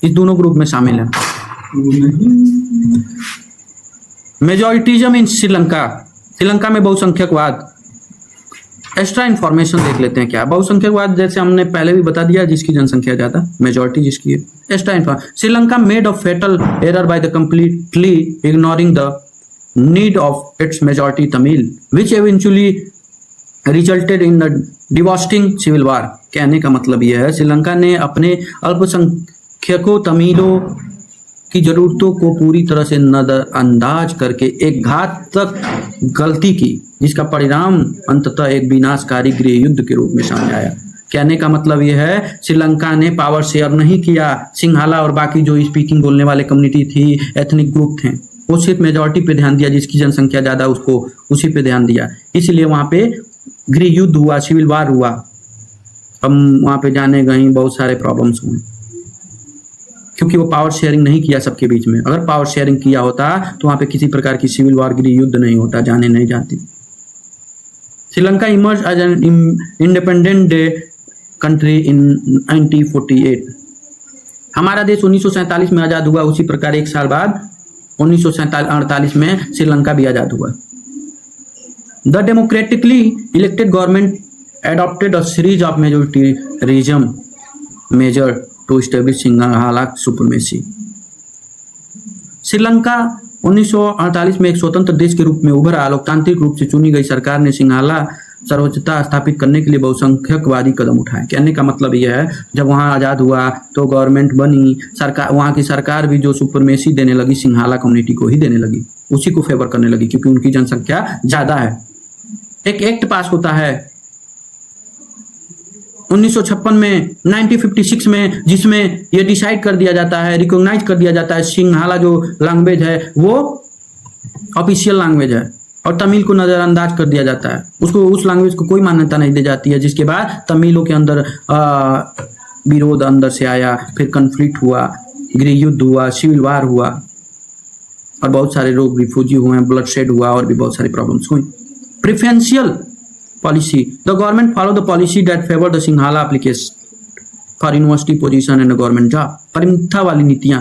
इस दोनों ग्रुप में शामिल है। मेजॉरिटिज्म इन श्रीलंका। श्रीलंका में बहुसंख्यकवाद। एक्स्ट्रा इंफॉर्मेशन देख लेते हैं क्या बहुसंख्यकवाद, जैसे हमने पहले भी बता दिया, जिसकी जनसंख्या ज्यादा, मेजॉरिटी जिसकी है। Extra information, Sri Lanka made a fatal error by the completely ignoring the need of its majority Tamil which eventually resulted in the devastating civil war. कहने का मतलब यह है श्रीलंका ने अपने अल्पसंख्यकों तमिलों की जरूरतों को पूरी तरह से नजरअंदाज करके एक घातक गलती की, जिसका परिणाम अंततः एक विनाशकारी गृह युद्ध के रूप में सामने आया। कहने का मतलब यह है, श्रीलंका ने पावर शेयर नहीं किया। सिंघाला और बाकी जो स्पीकिंग बोलने वाले कम्युनिटी थी, एथनिक ग्रुप थे, वो सिर्फ मेजॉरिटी पे ध्यान दिया, जिसकी जनसंख्या ज़्यादा उसको उसी पे ध्यान दिया। इसलिए वहाँ पे गृह युद्ध हुआ, सिविल वार हुआ। हम वहाँ पे जाने गए, बहुत सारे प्रॉब्लम्स हुए, क्योंकि वो पावर शेयरिंग नहीं किया सबके बीच में। अगर पावर शेयरिंग किया होता तो वहाँ पे किसी प्रकार की सिविल वार, गृह युद्ध नहीं होता, जाने नहीं जाती। Sri Lanka emerge as an independent country in 1948। हमारा देश 1947 में आज़ाद हुआ। उसी प्रकार एक साल बाद 1948 में श्रीलंका भी आज़ाद हुआ। The democratically elected government adopted a series of majoritarianism measures to establish Sinhala supremacy। Sri Lanka 1948 में एक स्वतंत्र देश के रूप में उभरा। लोकतांत्रिक रूप से चुनी गई सरकार ने सिंघाला सर्वोच्चता स्थापित करने के लिए बहुसंख्यकवादी कदम उठाए। कहने का मतलब यह है, जब वहाँ आज़ाद हुआ तो गवर्नमेंट बनी, सरकार, वहाँ की सरकार भी जो सुपरमेसी देने लगी, सिंघाला कम्युनिटी को ही देने लगी, उसी को फेवर करने लगी, क्योंकि उनकी जनसंख्या ज़्यादा है। एक एक्ट पास होता है 1956 में, 1956 में, जिसमें ये डिसाइड कर दिया जाता है, रिकॉग्नाइज कर दिया जाता है, सिंघाला जो लैंग्वेज है वो ऑफिशियल लैंग्वेज है और तमिल को नज़रअंदाज कर दिया जाता है। उसको, उस लैंग्वेज को कोई मान्यता नहीं दी जाती है, जिसके बाद तमिलों के अंदर विरोध अंदर से आया, फिर कन्फ्लिक्ट हुआ, गृह युद्ध हुआ, सिविल वार हुआ और बहुत सारे लोग रिफ्यूजी हुए, ब्लडशेड हुआ और भी बहुत सारी प्रॉब्लम्स हुई। Preferential policy, the government follow the policy that favor the Sinhala application for university position and a government job। प्रमुखता वाली नीतियां,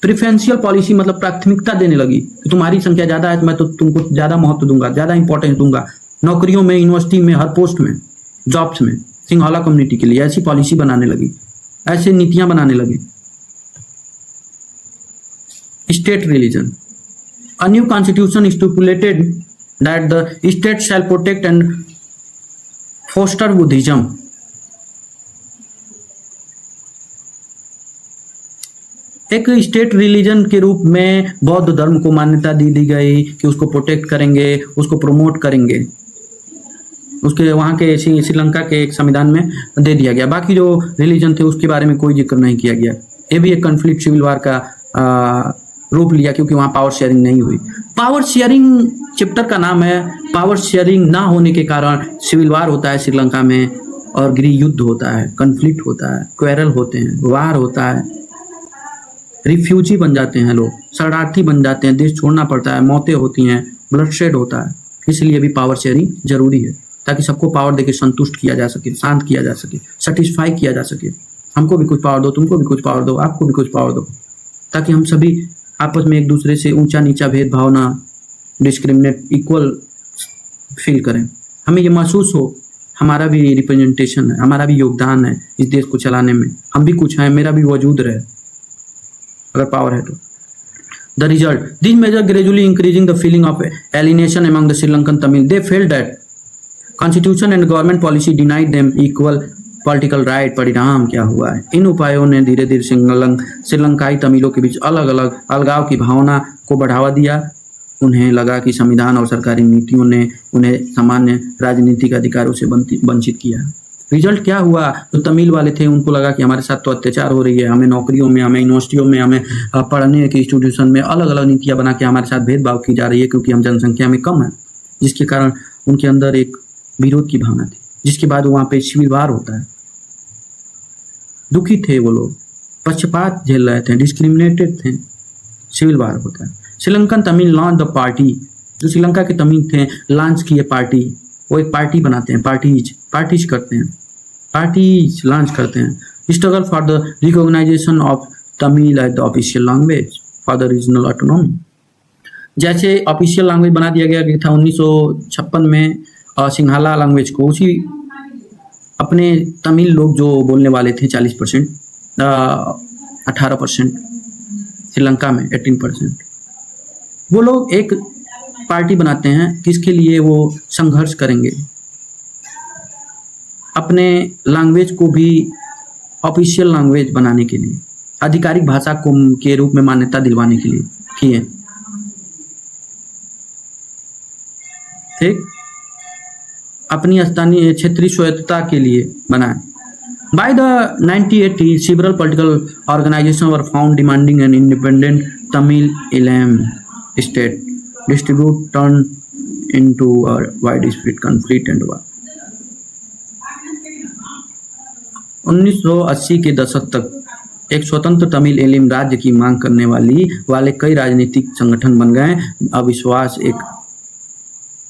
प्रेफरेंशियल पॉलिसी मतलब प्राथमिकता देने लगी कि तुम्हारी संख्या ज्यादा है तो मैं तो तुमको ज्यादा महत्व दूंगा, ज्यादा इंपॉर्टेंस दूंगा, नौकरियों में, यूनिवर्सिटी में, हर पोस्ट में, जॉब्स में। सिंघाला कम्युनिटी के लिए ऐसी पॉलिसी बनाने लगी, ऐसे नीतियां बनाने लगी। State religion, a new constitution stipulated that the state shall protect and foster Buddhism। एक स्टेट रिलीजन के रूप में बौद्ध धर्म को मान्यता दी गई कि उसको प्रोटेक्ट करेंगे, उसको प्रमोट करेंगे। उसके वहाँ के श्रीलंका के एक संविधान में दे दिया गया। बाकी जो रिलीजन थे उसके बारे में कोई जिक्र नहीं किया गया। ये भी एक कॉन्फ्लिक्ट, सिविल वार का रूप लिया, क्योंकि वहाँ पावर शेयरिंग नहीं हुई। पावर शेयरिंग चैप्टर का नाम है। पावर शेयरिंग ना होने के कारण सिविल वार होता है श्रीलंका में, और गृह युद्ध होता है, कन्फ्लिक्ट होता है, क्वेरल होते हैं, वार होता है, रिफ्यूजी बन जाते हैं लोग, शरणार्थी बन जाते हैं, देश छोड़ना पड़ता है, मौतें होती हैं, ब्लडशेड होता है। इसलिए भी पावर शेयरिंग जरूरी है, ताकि सबको पावर देके संतुष्ट किया जा सके, शांत किया जा सके, सेटिस्फाई किया जा सके। हमको भी कुछ पावर दो, तुमको भी कुछ पावर दो, आपको भी कुछ पावर दो, ताकि हम सभी आपस में एक दूसरे से ऊंचा नीचा भेदभाव ना, डिस्क्रिमिनेट, इक्वल फील करें। हमें ये महसूस हो हमारा भी रिप्रेजेंटेशन है, हमारा भी योगदान है इस देश को चलाने में, हम भी कुछ हैं, मेरा भी वजूद रहे अगर पावर है तो। The result, this major gradually increasing the feeling of alienation among the Sri Lankan Tamil. They felt that constitution and government policy denied them equal political right. परिणाम क्या हुआ है? इन उपायों ने धीरे धीरे श्रीलंकाई तमिलों के बीच अलग अलग अलगाव की भावना को बढ़ावा दिया। उन्हें लगा कि संविधान और सरकारी नीतियों ने उन्हें सामान्य राजनीतिक अधिकारों से वंचित किया। रिजल्ट क्या हुआ? जो तमिल वाले थे उनको लगा कि हमारे साथ तो अत्याचार हो रही है, हमें नौकरियों में, हमें यूनिवर्सिटियों में, हमें पढ़ने के इंस्टीट्यूशन में अलग अलग नीतियाँ बना के हमारे साथ भेदभाव की जा रही है, क्योंकि हम जनसंख्या में कम है, जिसके कारण उनके अंदर एक विरोध की भावना थी, जिसके बाद वहाँ पे सिविल वार होता है। दुखी थे वो लोग, पक्षपात झेल रहे थे, डिस्क्रिमिनेटेड थे, सिविल वार होता है। Sri Lankan Tamil launch the party, जो श्रीलंका के तमिल थे लॉन्च किए पार्टी, वो एक पार्टी बनाते हैं, पार्टीज करते हैं, पार्टीज लॉन्च करते हैं। Struggle for the recognization of Tamil as the official language for the regional autonomy. जैसे ऑफिशियल लैंग्वेज बना दिया गया था 1956 में सिंघाला लैंग्वेज को, उसी अपने तमिल लोग जो बोलने वाले थे 40%, 18% श्रीलंका में 18%, वो लोग एक पार्टी बनाते हैं किसके लिए? वो संघर्ष करेंगे अपने लैंग्वेज को भी ऑफिशियल लैंग्वेज बनाने के लिए, आधिकारिक भाषा को के रूप में मान्यता दिलवाने के लिए किए। ठीक, अपनी स्थानीय क्षेत्रीय स्वायत्तता के लिए बनाए। By the 1980s, several political organizations were found demanding an independent Tamil Elam state. Dispute turned into a widespread conflict and war. 1980 के दशक तक एक स्वतंत्र तमिल एलिम राज्य की मांग करने वाले कई राजनीतिक संगठन बन गए। अविश्वास एक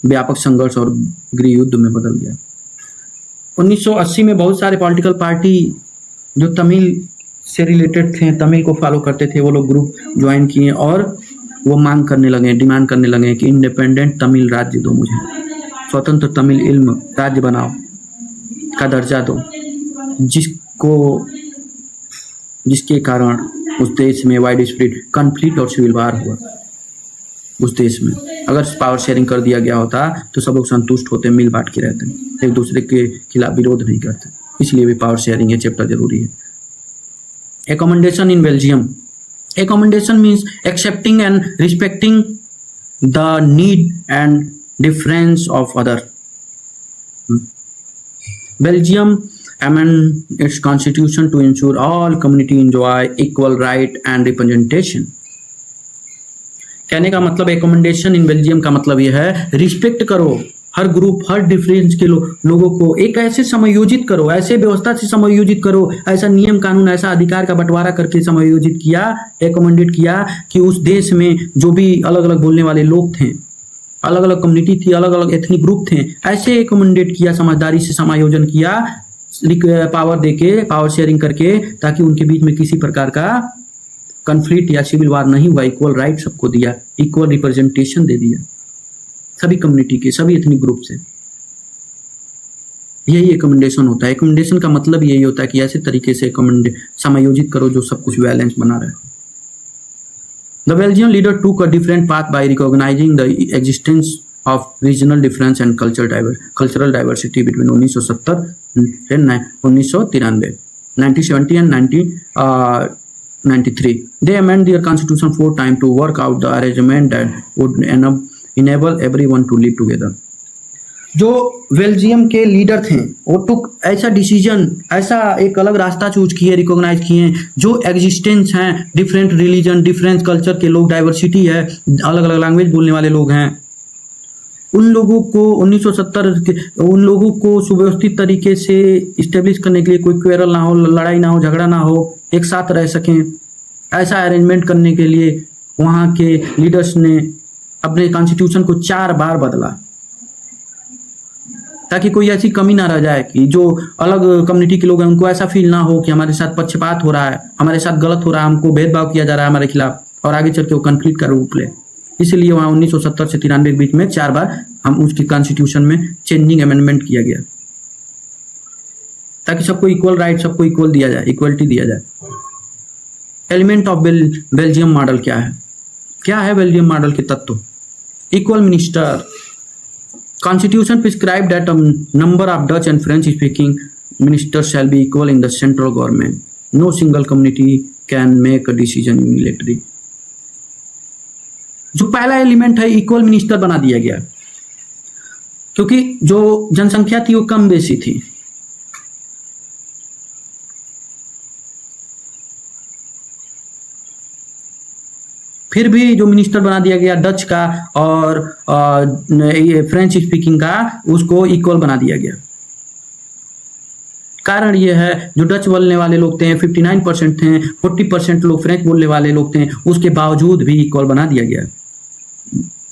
व्यापक संघर्ष और गृह युद्ध में बदल गया। 1980 में बहुत सारे पॉलिटिकल पार्टी जो तमिल से रिलेटेड थे, तमिल को फॉलो करते थे, वो लोग ग्रुप ज्वाइन किए और वो मांग करने लगे, डिमांड करने लगे कि इंडिपेंडेंट तमिल राज्य दो, मुझे स्वतंत्र तमिल इल्म राज्य बनाओ का दर्जा दो, जिसके कारण उस देश में वाइड स्प्रेड कॉन्फ्लिक्ट और सिविल वार हुआ। उस देश में अगर पावर शेयरिंग कर दिया गया होता तो सब लोग संतुष्ट होते, मिल बांट के रहते, एक दूसरे के खिलाफ विरोध नहीं करते। इसलिए भी पावर शेयरिंग ये चैप्टर जरूरी है। Accommodation in Belgium. Accommodation means accepting and respecting the need and difference of other. Belgium amend its constitution to ensure all community enjoy equal right and representation। कहने का मतलब एकोमोडेशन इन बेल्जियम का मतलब यह है respect करो, हर group हर difference के लोगों को एक ऐसे समायोजित करो, ऐसे व्यवस्था से समायोजित करो, ऐसा नियम कानून ऐसा अधिकार का बंटवारा करके समायोजित किया, एकोमोडेट किया कि उस देश में जो भी अलग अलग बोलने वाले लोग थे, अलग अलग कम्युनिटी थी, अलग अलग एथनिक ग्रुप थे, ऐसे एकोमोडेट किया, समझदारी से समायोजन किया, पावर देके, पावर शेयरिंग करके, ताकि उनके बीच में किसी प्रकार का कॉन्फ्लिक्ट या सिविल वार नहीं हुआ। इक्वल राइट सबको दिया, इक्वल रिप्रेजेंटेशन दे दिया सभी कम्युनिटी के, सभी एथनिक ग्रुप से। यही एकोमोडेशन होता है। एकोमोडेशन का मतलब यही होता है कि ऐसे तरीके से समायोजित करो जो सब कुछ बैलेंस बना रहे। The Belgian leader took a different path by recognizing the existence of regional difference and cultural diversity between 1970 and 1993, 1970 and 1993. They amend their constitution 4 times to work out the arrangement that would enable everyone to live together. जो Belgium के leader थे वो टुक ऐसा decision, ऐसा एक अलग रास्ता choose किए, रिकॉग्नाइज किए, जो एग्जिस्टेंस हैं, डिफरेंट रिलीजन, डिफरेंट कल्चर के लोग, डाइवर्सिटी है, अलग अलग लैंग्वेज बोलने वाले लोग हैं, उन लोगों को 1970 के उन लोगों को सुव्यवस्थित तरीके से इस्टेब्लिश करने के लिए, कोई क्वेरल ना हो, लड़ाई ना हो, झगड़ा ना हो, एक साथ रह सकें, ऐसा अरेंजमेंट करने के लिए वहाँ के लीडर्स ने अपने कॉन्स्टिट्यूशन को 4 बार बदला, ताकि कोई ऐसी कमी ना रह जाए कि जो अलग कम्युनिटी के लोग हैं उनको ऐसा फील ना हो कि हमारे साथ पक्षपात हो रहा है, हमारे साथ गलत हो रहा है, हमको भेदभाव किया जा रहा है हमारे खिलाफ, और आगे चल के वो कॉन्फ्लिक्ट का रूप ले। इसलिए वहाँ 1970 से 93 के बीच में 4 बार हम उसकी कॉन्स्टिट्यूशन में चेंजिंग अमेंडमेंट किया गया, ताकि सबको इक्वल राइट, सबको इक्वल दिया जाए, इक्वलिटी दिया जाए। एलिमेंट ऑफ बेल्जियम मॉडल क्या है? क्या है बेल्जियम मॉडल के तत्व? Equal minister. Constitution prescribe that number of Dutch and French speaking ministers shall be equal in the central government. No single community can make a decision unilaterally. जो पहला element है, equal minister बना दिया गया, क्योंकि जो जनसंख्या थी वो कम बेसी थी। फिर भी जो मिनिस्टर बना दिया गया डच का और फ्रेंच स्पीकिंग का, उसको इक्वल बना दिया गया। कारण यह है, जो डच बोलने वाले लोग थे 59% थे, 40% लोग फ्रेंच बोलने वाले लोग थे, उसके बावजूद भी इक्वल बना दिया गया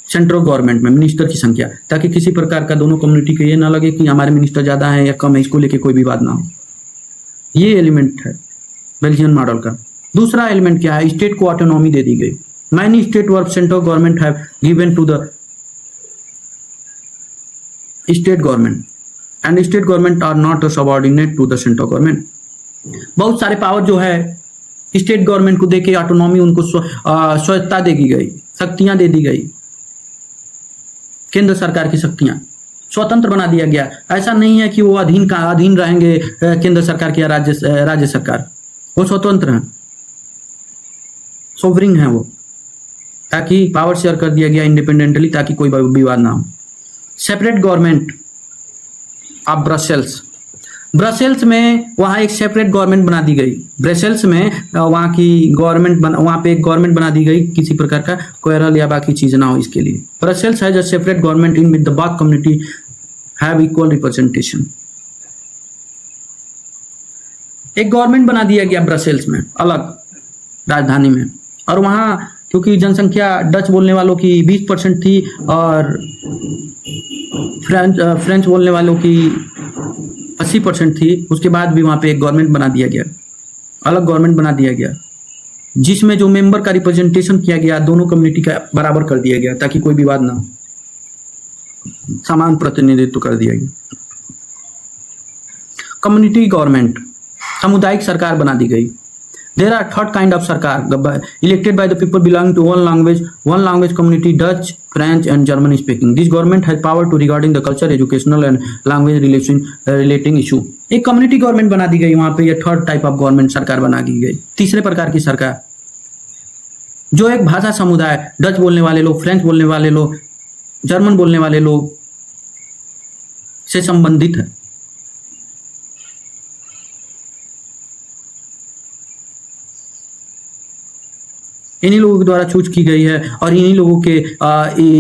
सेंट्रल गवर्नमेंट में मिनिस्टर की संख्या, ताकि किसी प्रकार का दोनों कम्युनिटी को ये ना लगे कि हमारे मिनिस्टर ज़्यादा है या कम है, इसको लेके कोई विवाद ना हो। ये एलिमेंट है बेल्जियन मॉडल का। दूसरा एलिमेंट क्या है? स्टेट को ऑटोनॉमी दे दी गई। Many state work central government have given to the state government and state government are not subordinate to the central government. बहुत सारे पावर जो है स्टेट गवर्नमेंट को देके ऑटोनॉमी, उनको स्वायत्तता दे दी गई, शक्तियां दे दी गई, केंद्र सरकार की शक्तियां स्वतंत्र बना दिया गया। ऐसा नहीं है कि वो अधीन रहेंगे केंद्र सरकार की या राज्य सरकार, वो स्वतंत्र हैं। सोवरिंग है वो, ताकि पावर शेयर कर दिया गया इंडिपेंडेंटली, ताकि कोई विवाद ना हो। Separate government of Brussels, Brussels में वहाँ एक सेपरेट गवर्नमेंट बना दी गई। ब्रसेल्स में वहाँ की गवर्नमेंट वहाँ पे एक गवर्नमेंट बना दी गई, किसी प्रकार का क्वेरल या बाकी चीज ना हो इसके लिए। Brussels has a separate government in with the both community have equal representation. एक गवर्नमेंट बना दिया गया ब्रसेल्स में, अलग राजधानी में, और वहाँ क्योंकि जनसंख्या डच बोलने वालों की 20% थी और फ्रेंच बोलने वालों की 80% थी, उसके बाद भी वहाँ पे एक गवर्नमेंट बना दिया गया, अलग गवर्नमेंट बना दिया गया, जिसमें जो मेंबर का रिप्रेजेंटेशन किया गया दोनों कम्युनिटी का बराबर कर दिया गया, ताकि कोई विवाद ना हो, समान प्रतिनिधित्व कर दिया गया। कम्युनिटी गवर्नमेंट, सामुदायिक सरकार बना दी गई। There are third kind of sarkar elected by the people belonging to one language community, Dutch, French and German speaking. This government has power to regarding the culture, educational and language relating issue. एक community government बना दी गई वहां पे, ये third type of government सरकार बना दी गई। तीसरे प्रकार की सरकार जो एक भाषा समुदाय, डच बोलने वाले लोग, फ्रेंच बोलने वाले लोग, जर्मन बोलने वाले लोग से संबंधित है। इन्हीं लोगों के द्वारा चूज की गई है, और इन्हीं लोगों के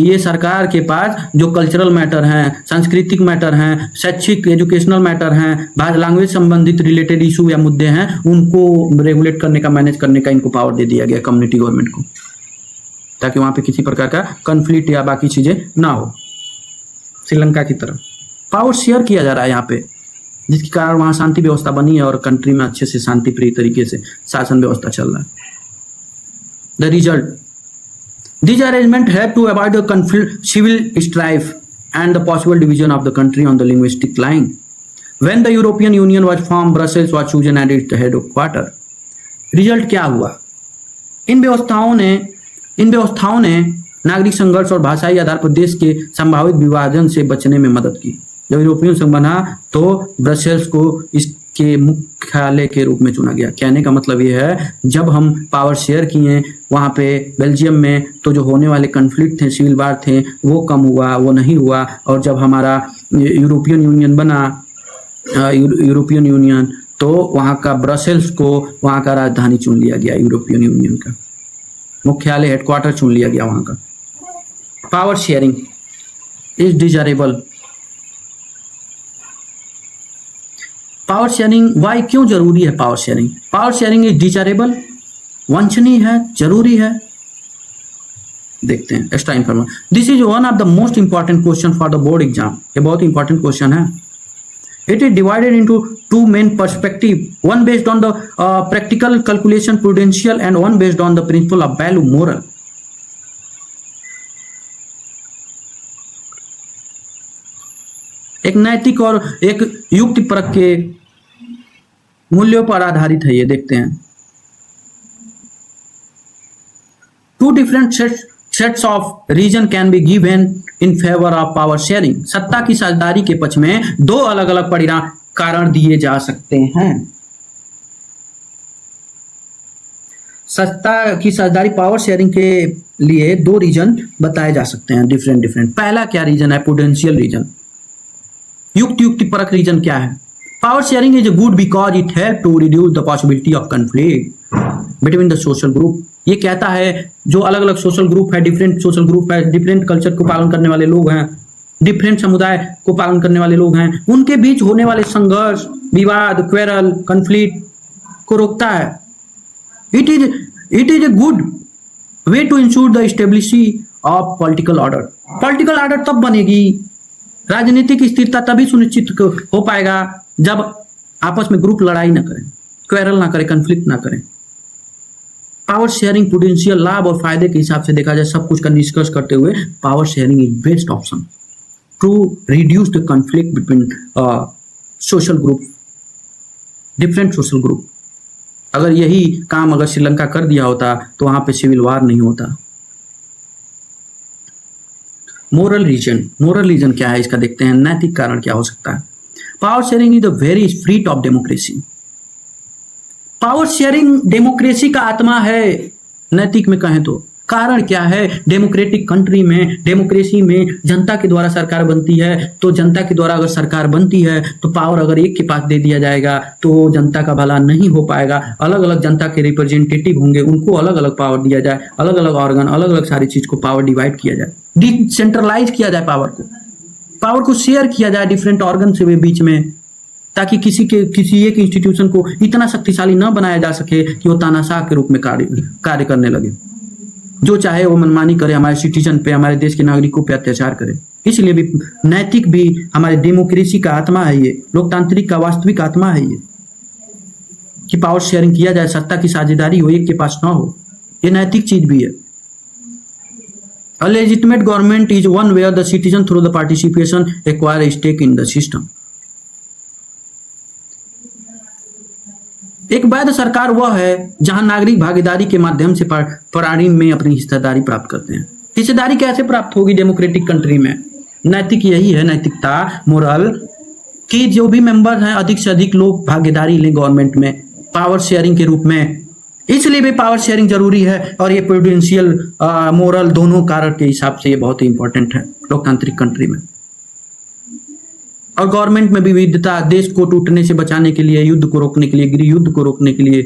ये सरकार के पास जो कल्चरल मैटर हैं, सांस्कृतिक मैटर हैं, शैक्षिक एजुकेशनल मैटर हैं, लैंग्वेज संबंधित रिलेटेड इशू या मुद्दे हैं, उनको रेगुलेट करने का, मैनेज करने का इनको पावर दे दिया गया कम्युनिटी गवर्नमेंट को, ताकि वहां पे किसी प्रकार का कन्फ्लिक्ट या बाकी चीजें ना हो। श्रीलंका की तरह पावर शेयर किया जा रहा है यहाँ पे, जिसके कारण वहां शांति व्यवस्था बनी है और कंट्री में अच्छे से शांति प्रिय तरीके से शासन व्यवस्था चल रहा है। The result, these arrangements help to avoid the conflict, civil strife and the possible division of the country on the linguistic line. When the European Union was formed, Brussels was chosen as its headquarter. Result क्या हुआ? इन व्यवस्थाओं ने नागरिक संघर्ष और भाषाई आधार पर देश के संभावित विभाजन से बचने में मदद की। जब यूरोपियन संघ बना तो ब्रसेल्स को इसके मुख्यालय के रूप में चुना गया। कहने का मतलब ये है, जब हम पावर शेयर किए वहाँ पे बेल्जियम में, तो जो होने वाले कन्फ्लिक्ट थे, सिविल वार थे, वो कम हुआ, वो नहीं हुआ। और जब हमारा यूरोपियन यूनियन बना, यूरोपियन यूनियन, तो वहाँ का ब्रसेल्स को वहाँ का राजधानी चुन लिया गया, यूरोपियन यूनियन का मुख्यालय, हेडक्वार्टर चुन लिया गया वहाँ का। Power sharing is desirable. Power sharing why, क्यों जरूरी है power sharing? Power sharing is desirable, वांछनीय है, जरूरी है। देखते हैं extra information. This is one of the most important question for the board exam. ये बहुत इंपॉर्टेंट क्वेश्चन है। It is divided into two main perspective, one based on the practical calculation prudential and one based on the principle of value moral. एक नैतिक और एक युक्तिपरक के मूल्यों पर आधारित है। ये देखते हैं। Two different sets of reason can be given in favour of power sharing. सत्ता की साझेदारी के पक्ष में दो अलग अलग कारण दिए जा सकते हैं। सत्ता की साझेदारी पावर शेयरिंग के लिए दो रीजन बताए जा सकते हैं, डिफरेंट। पहला क्या रीजन है? Prudential reason. युक्तिपरक रीजन क्या है? Power sharing is good because it help to reduce the possibility of conflict between the social group. ये कहता है जो अलग अलग सोशल ग्रुप है, डिफरेंट सोशल ग्रुप है, डिफरेंट कल्चर को पालन करने वाले लोग हैं, डिफरेंट समुदाय को पालन करने वाले लोग हैं, उनके बीच होने वाले संघर्ष, विवाद, क्वेरल, कॉन्फ्लिक्ट को रोकता है। It is a good way to ensure the stability of political order. Political order तब बनेगी, राजनीतिक स्थिरता तभी सुनिश्चित हो पाएगा जब आपस में ग्रुप लड़ाई ना करें, क्वेरल ना करें, कॉन्फ्लिक्ट ना करें। पावर शेयरिंग प्रूडेंशियल लाभ और फायदे के हिसाब से देखा जाए, सब कुछ का निष्कर्ष करते हुए power sharing is best option to reduce the conflict between social group, different social group. अगर यही काम अगर श्रीलंका कर दिया होता तो वहां पे सिविल वार नहीं होता। मोरल रीजन क्या है इसका देखते हैं। नैतिक कारण क्या हो सकता है? Power sharing is the very spirit of democracy. Power sharing democracy का आत्मा है। नैतिक में कहें तो कारण क्या है? डेमोक्रेटिक कंट्री में, डेमोक्रेसी में जनता के द्वारा सरकार बनती है, तो जनता के द्वारा अगर सरकार बनती है तो पावर अगर एक के पास दे दिया जाएगा तो जनता का भला नहीं हो पाएगा। अलग अलग जनता के रिप्रेजेंटेटिव होंगे, उनको अलग अलग पावर दिया जाए, अलग अलग ऑर्गन, अलग अलग सारी चीज को पावर डिवाइड किया जाए, डिसेंट्रलाइज किया जाए, पावर को शेयर किया जाए डिफरेंट ऑर्गन से बीच में, ताकि किसी एक इंस्टीट्यूशन को इतना शक्तिशाली न बनाया जा सके कि वो तानाशाह के रूप में कार्य करने लगे, जो चाहे वो मनमानी करे, हमारे सिटीजन पे, हमारे देश के नागरिकों पे अत्याचार करे। इसलिए भी नैतिक भी हमारे डेमोक्रेसी का आत्मा है, ये लोकतांत्रिक का वास्तविक आत्मा है, ये कि पावर शेयरिंग किया जाए, सत्ता की साझेदारी हो, एक के पास ना हो, ये नैतिक चीज भी है। A legitimate government is one where the citizen through the participation acquire a stake in the system. एक वैध सरकार वह है जहां नागरिक भागीदारी के माध्यम से प्रणाली में अपनी हिस्सेदारी प्राप्त करते हैं। हिस्सेदारी कैसे प्राप्त होगी डेमोक्रेटिक कंट्री में? नैतिक यही है, नैतिकता, मोरल, कि जो भी मेंबर हैं अधिक से अधिक लोग भागीदारी लें गवर्नमेंट में पावर शेयरिंग के रूप में। इसलिए भी पावर शेयरिंग जरूरी है, और ये प्रूडेंशियल, मोरल दोनों कारक के हिसाब से ये बहुत ही इंपॉर्टेंट है लोकतांत्रिक कंट्री में। और गवर्नमेंट में भी विविधता, देश को टूटने से बचाने के लिए, युद्ध को रोकने के लिए, गृह युद्ध को रोकने के लिए,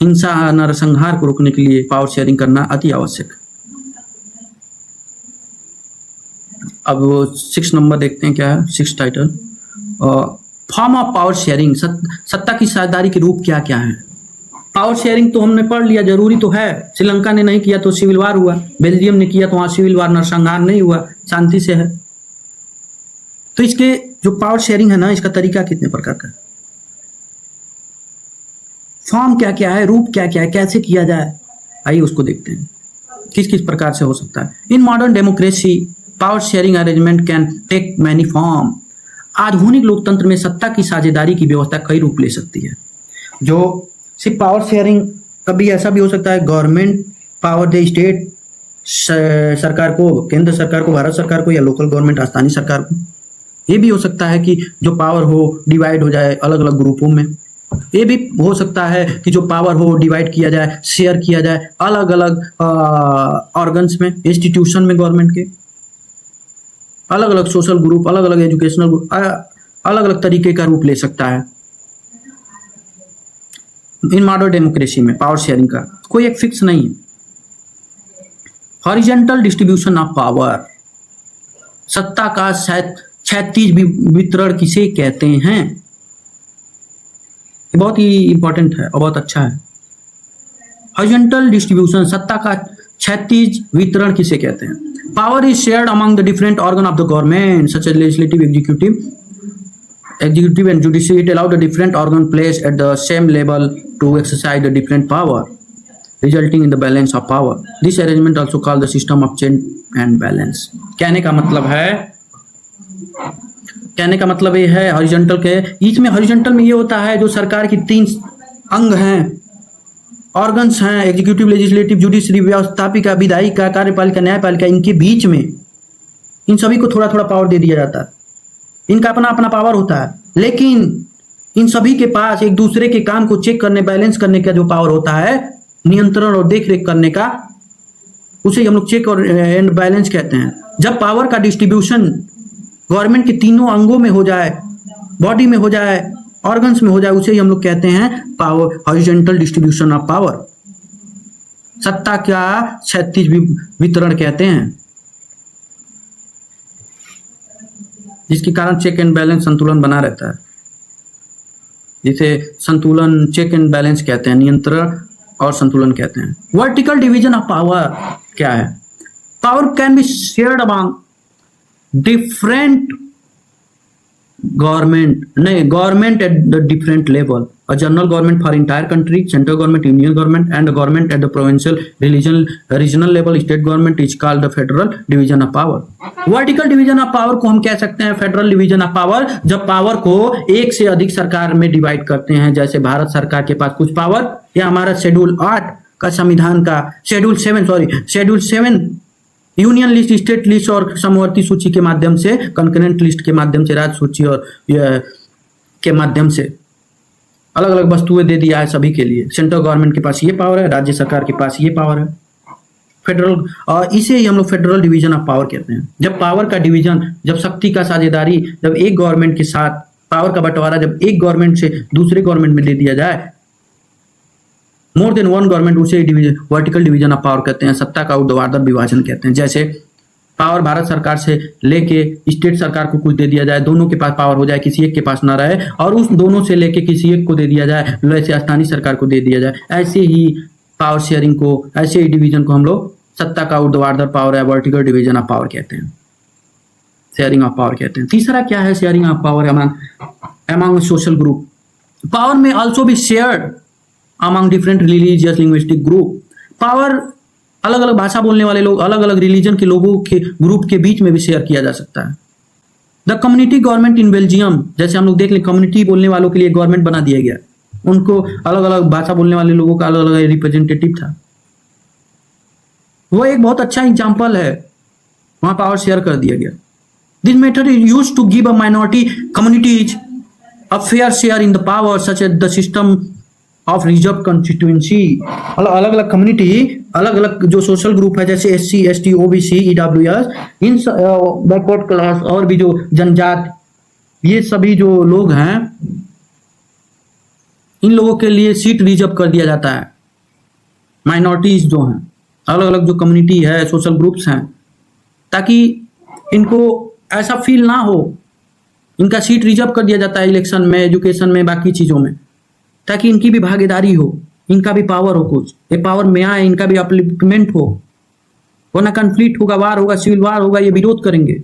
हिंसा नरसंहार को रोकने के लिए पावर शेयरिंग करना अति आवश्यक। अब 6 नंबर देखते हैं क्या है, 6 title, form of power sharing, सत्ता की साझेदारी के रूप क्या क्या है। पावर शेयरिंग तो हमने पढ़ लिया, जरूरी तो है। श्रीलंका ने नहीं किया तो सिविल वार हुआ, बेल्जियम ने किया तो वहां सिविल वार, नरसंहार नहीं हुआ, शांति से है। तो इसके जो पावर शेयरिंग है ना, इसका तरीका कितने प्रकार का, फॉर्म क्या क्या है, रूप क्या क्या है, कैसे किया जाए, आइए उसको देखते हैं किस किस प्रकार से हो सकता है। In modern democracy power sharing arrangement can take many form. आधुनिक लोकतंत्र में सत्ता की साझेदारी की व्यवस्था कई रूप ले सकती है। जो सिर्फ पावर शेयरिंग, कभी ऐसा भी हो सकता है गवर्नमेंट पावर दे स्टेट सरकार को, केंद्र सरकार को, भारत सरकार को, या लोकल गवर्नमेंट स्थानीय सरकार को। ये भी हो सकता है कि जो पावर हो डिवाइड हो जाए अलग अलग ग्रुपों में। ये भी हो सकता है कि जो पावर हो डिवाइड किया जाए, शेयर किया जाए अलग अलग ऑर्गन्स में, इंस्टीट्यूशन में, गवर्नमेंट के अलग अलग सोशल ग्रुप, अलग अलग एजुकेशनल ग्रुप, अलग अलग तरीके का रूप ले सकता है। इन मॉडर्न डेमोक्रेसी में पावर शेयरिंग का कोई एक फिक्स नहीं है। हॉरिजॉन्टल डिस्ट्रीब्यूशन ऑफ पावर, सत्ता का क्षैतिज वितरण किसे कहते हैं? बहुत ही इंपॉर्टेंट है और बहुत अच्छा है। हॉरिजॉन्टल डिस्ट्रीब्यूशन, सत्ता का क्षैतिज वितरण किसे कहते हैं? Power is shared among the different organ of the government such as legislative, executive and judiciary. It allow the different organ placed at the same level to exercise the different power, resulting in the balance of power. This arrangement also called the system of check and balance. कहने का मतलब ये है horizontal के, इसमें horizontal में ये होता है जो सरकार की 3 अंग हैं, ऑर्गन्स हैं, एग्जीक्यूटिव, लेजिस्लेटिव, जुडिशरी, व्यवस्थापिका, विधायिका, कार्यपालिका, न्यायपालिका, इनके बीच में इन सभी को थोड़ा थोड़ा पावर दे दिया जाता है। इनका अपना अपना पावर होता है, लेकिन इन सभी के पास एक दूसरे के काम को चेक करने, बैलेंस करने का जो पावर होता है, नियंत्रण और देखरेख करने का, उसे हम लोग चेक और एंड बैलेंस कहते हैं। जब पावर का डिस्ट्रीब्यूशन गवर्नमेंट के तीनों अंगों में हो जाए, बॉडी में हो जाए, ऑर्गन्स में हो जाए, उसे ही हम लोग कहते हैं power, horizontal distribution of power. सत्ता का क्षैतिज वितरण कहते हैं, जिसके कारण चेक एंड बैलेंस, संतुलन बना रहता है। जिसे संतुलन, चेक एंड बैलेंस कहते हैं, नियंत्रण और संतुलन कहते हैं। वर्टिकल डिवीजन ऑफ पावर क्या है? Power can be shared among different government at the different level, a general government for entire country, central government, union government, and the government at the provincial, regional level, state government is called the federal division of power. Vertical division of power को हम कह सकते हैं federal division of power, जब power को एक से अधिक सरकार में डिवाइड करते हैं। जैसे भारत सरकार के पास कुछ पावर, या हमारा शेड्यूल 8 का संविधान का schedule 7 union list, state list और समवर्ती सूची के माध्यम से, कंकरेंट लिस्ट के माध्यम से, राज्य सूची और के माध्यम से अलग अलग वस्तुएं दे दिया है सभी के लिए। सेंट्रल गवर्नमेंट के पास ये पावर है, राज्य सरकार के पास ये पावर है। फेडरल, और इसे ही हम लोग फेडरल डिवीजन ऑफ पावर कहते हैं। जब पावर का डिवीजन, जब शक्ति का साझेदारी, जब एक गवर्नमेंट के साथ पावर का बंटवारा जब एक गवर्नमेंट से दूसरे गवर्नमेंट में दे दिया जाए, मोर देन वन गवर्नमेंट, उसे division, vertical division of power कहते हैं, सत्ता का ऊर्ध्वाधर विभाजन कहते हैं। जैसे पावर भारत सरकार से लेके स्टेट सरकार को कुछ दे दिया जाए, दोनों के पास पावर हो जाए, किसी एक के पास ना रहे, और उस दोनों से लेके किसी एक को दे दिया जाए, वैसे स्थानीय सरकार को दे दिया जाए। ऐसे ही पावर शेयरिंग को, ऐसे ही डिवीजन को हम लोग सत्ता का ऊर्ध्वाधर पावर या वर्टिकल डिवीजन ऑफ पावर कहते हैं, शेयरिंग ऑफ पावर कहते हैं। तीसरा क्या है sharing of power among social group. Power में also be shared among different religious linguistic group. Power अलग अलग भाषा बोलने वाले लोग, अलग अलग रिलीजन के लोगों के ग्रुप के बीच में भी शेयर किया जा सकता है। The community government in Belgium, जैसे हम लोग देख लें, कम्युनिटी बोलने वालों के लिए गवर्नमेंट बना दिया गया, उनको अलग अलग भाषा बोलने वाले लोगों का अलग अलग रिप्रेजेंटेटिव था। वो एक बहुत अच्छा एग्जाम्पल है, वहां पावर शेयर कर दिया गया। This method is used to give a minority communities a fair share in the power such as the system of reserve constituency. अलग अलग कम्युनिटी, अलग अलग जो सोशल ग्रुप है, जैसे SC, ST, OBC, EWS, इन बैकवर्ड क्लास और भी जो जनजात, ये सभी जो लोग हैं, इन लोगों के लिए सीट रिजर्व कर दिया जाता है। माइनॉरिटीज जो हैं, अलग अलग जो कम्युनिटी है, सोशल ग्रुप्स हैं, ताकि इनको ऐसा फील ना हो, इनका सीट रिजर्व कर दिया जाता है इलेक्शन में, एजुकेशन में, बाकी चीजों में, ताकि इनकी भी भागीदारी हो, इनका भी पावर हो, कुछ ये पावर में आए, इनका भी अपलिफ्टमेंट हो, वरना कन्फ्लिक्ट होगा, वार होगा, सिविल वार होगा, ये विरोध करेंगे।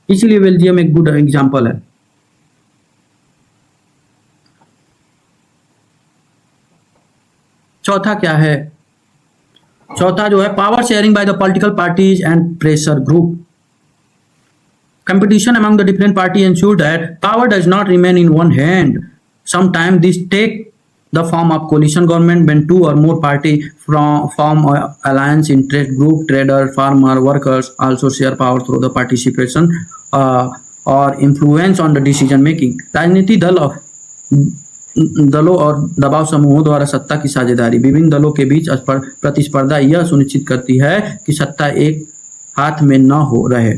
इसलिए बेल्जियम एक गुड एग्जाम्पल है। चौथा क्या है? चौथा जो है power sharing by the political parties and pressure group. Competition among the different parties ensure that power does not remain in one hand. Sometimes this take the form of coalition government when two or more parties form alliance, interest group, trader, farmer, workers also share power through the participation or influence on the decision making. राजनीति दलों और दबाव समूहों द्वारा सत्ता की साझेदारी। विभिन्न दलों के बीच प्रतिस्पर्धा यह सुनिश्चित करती है कि सत्ता एक हाथ में न हो रहे।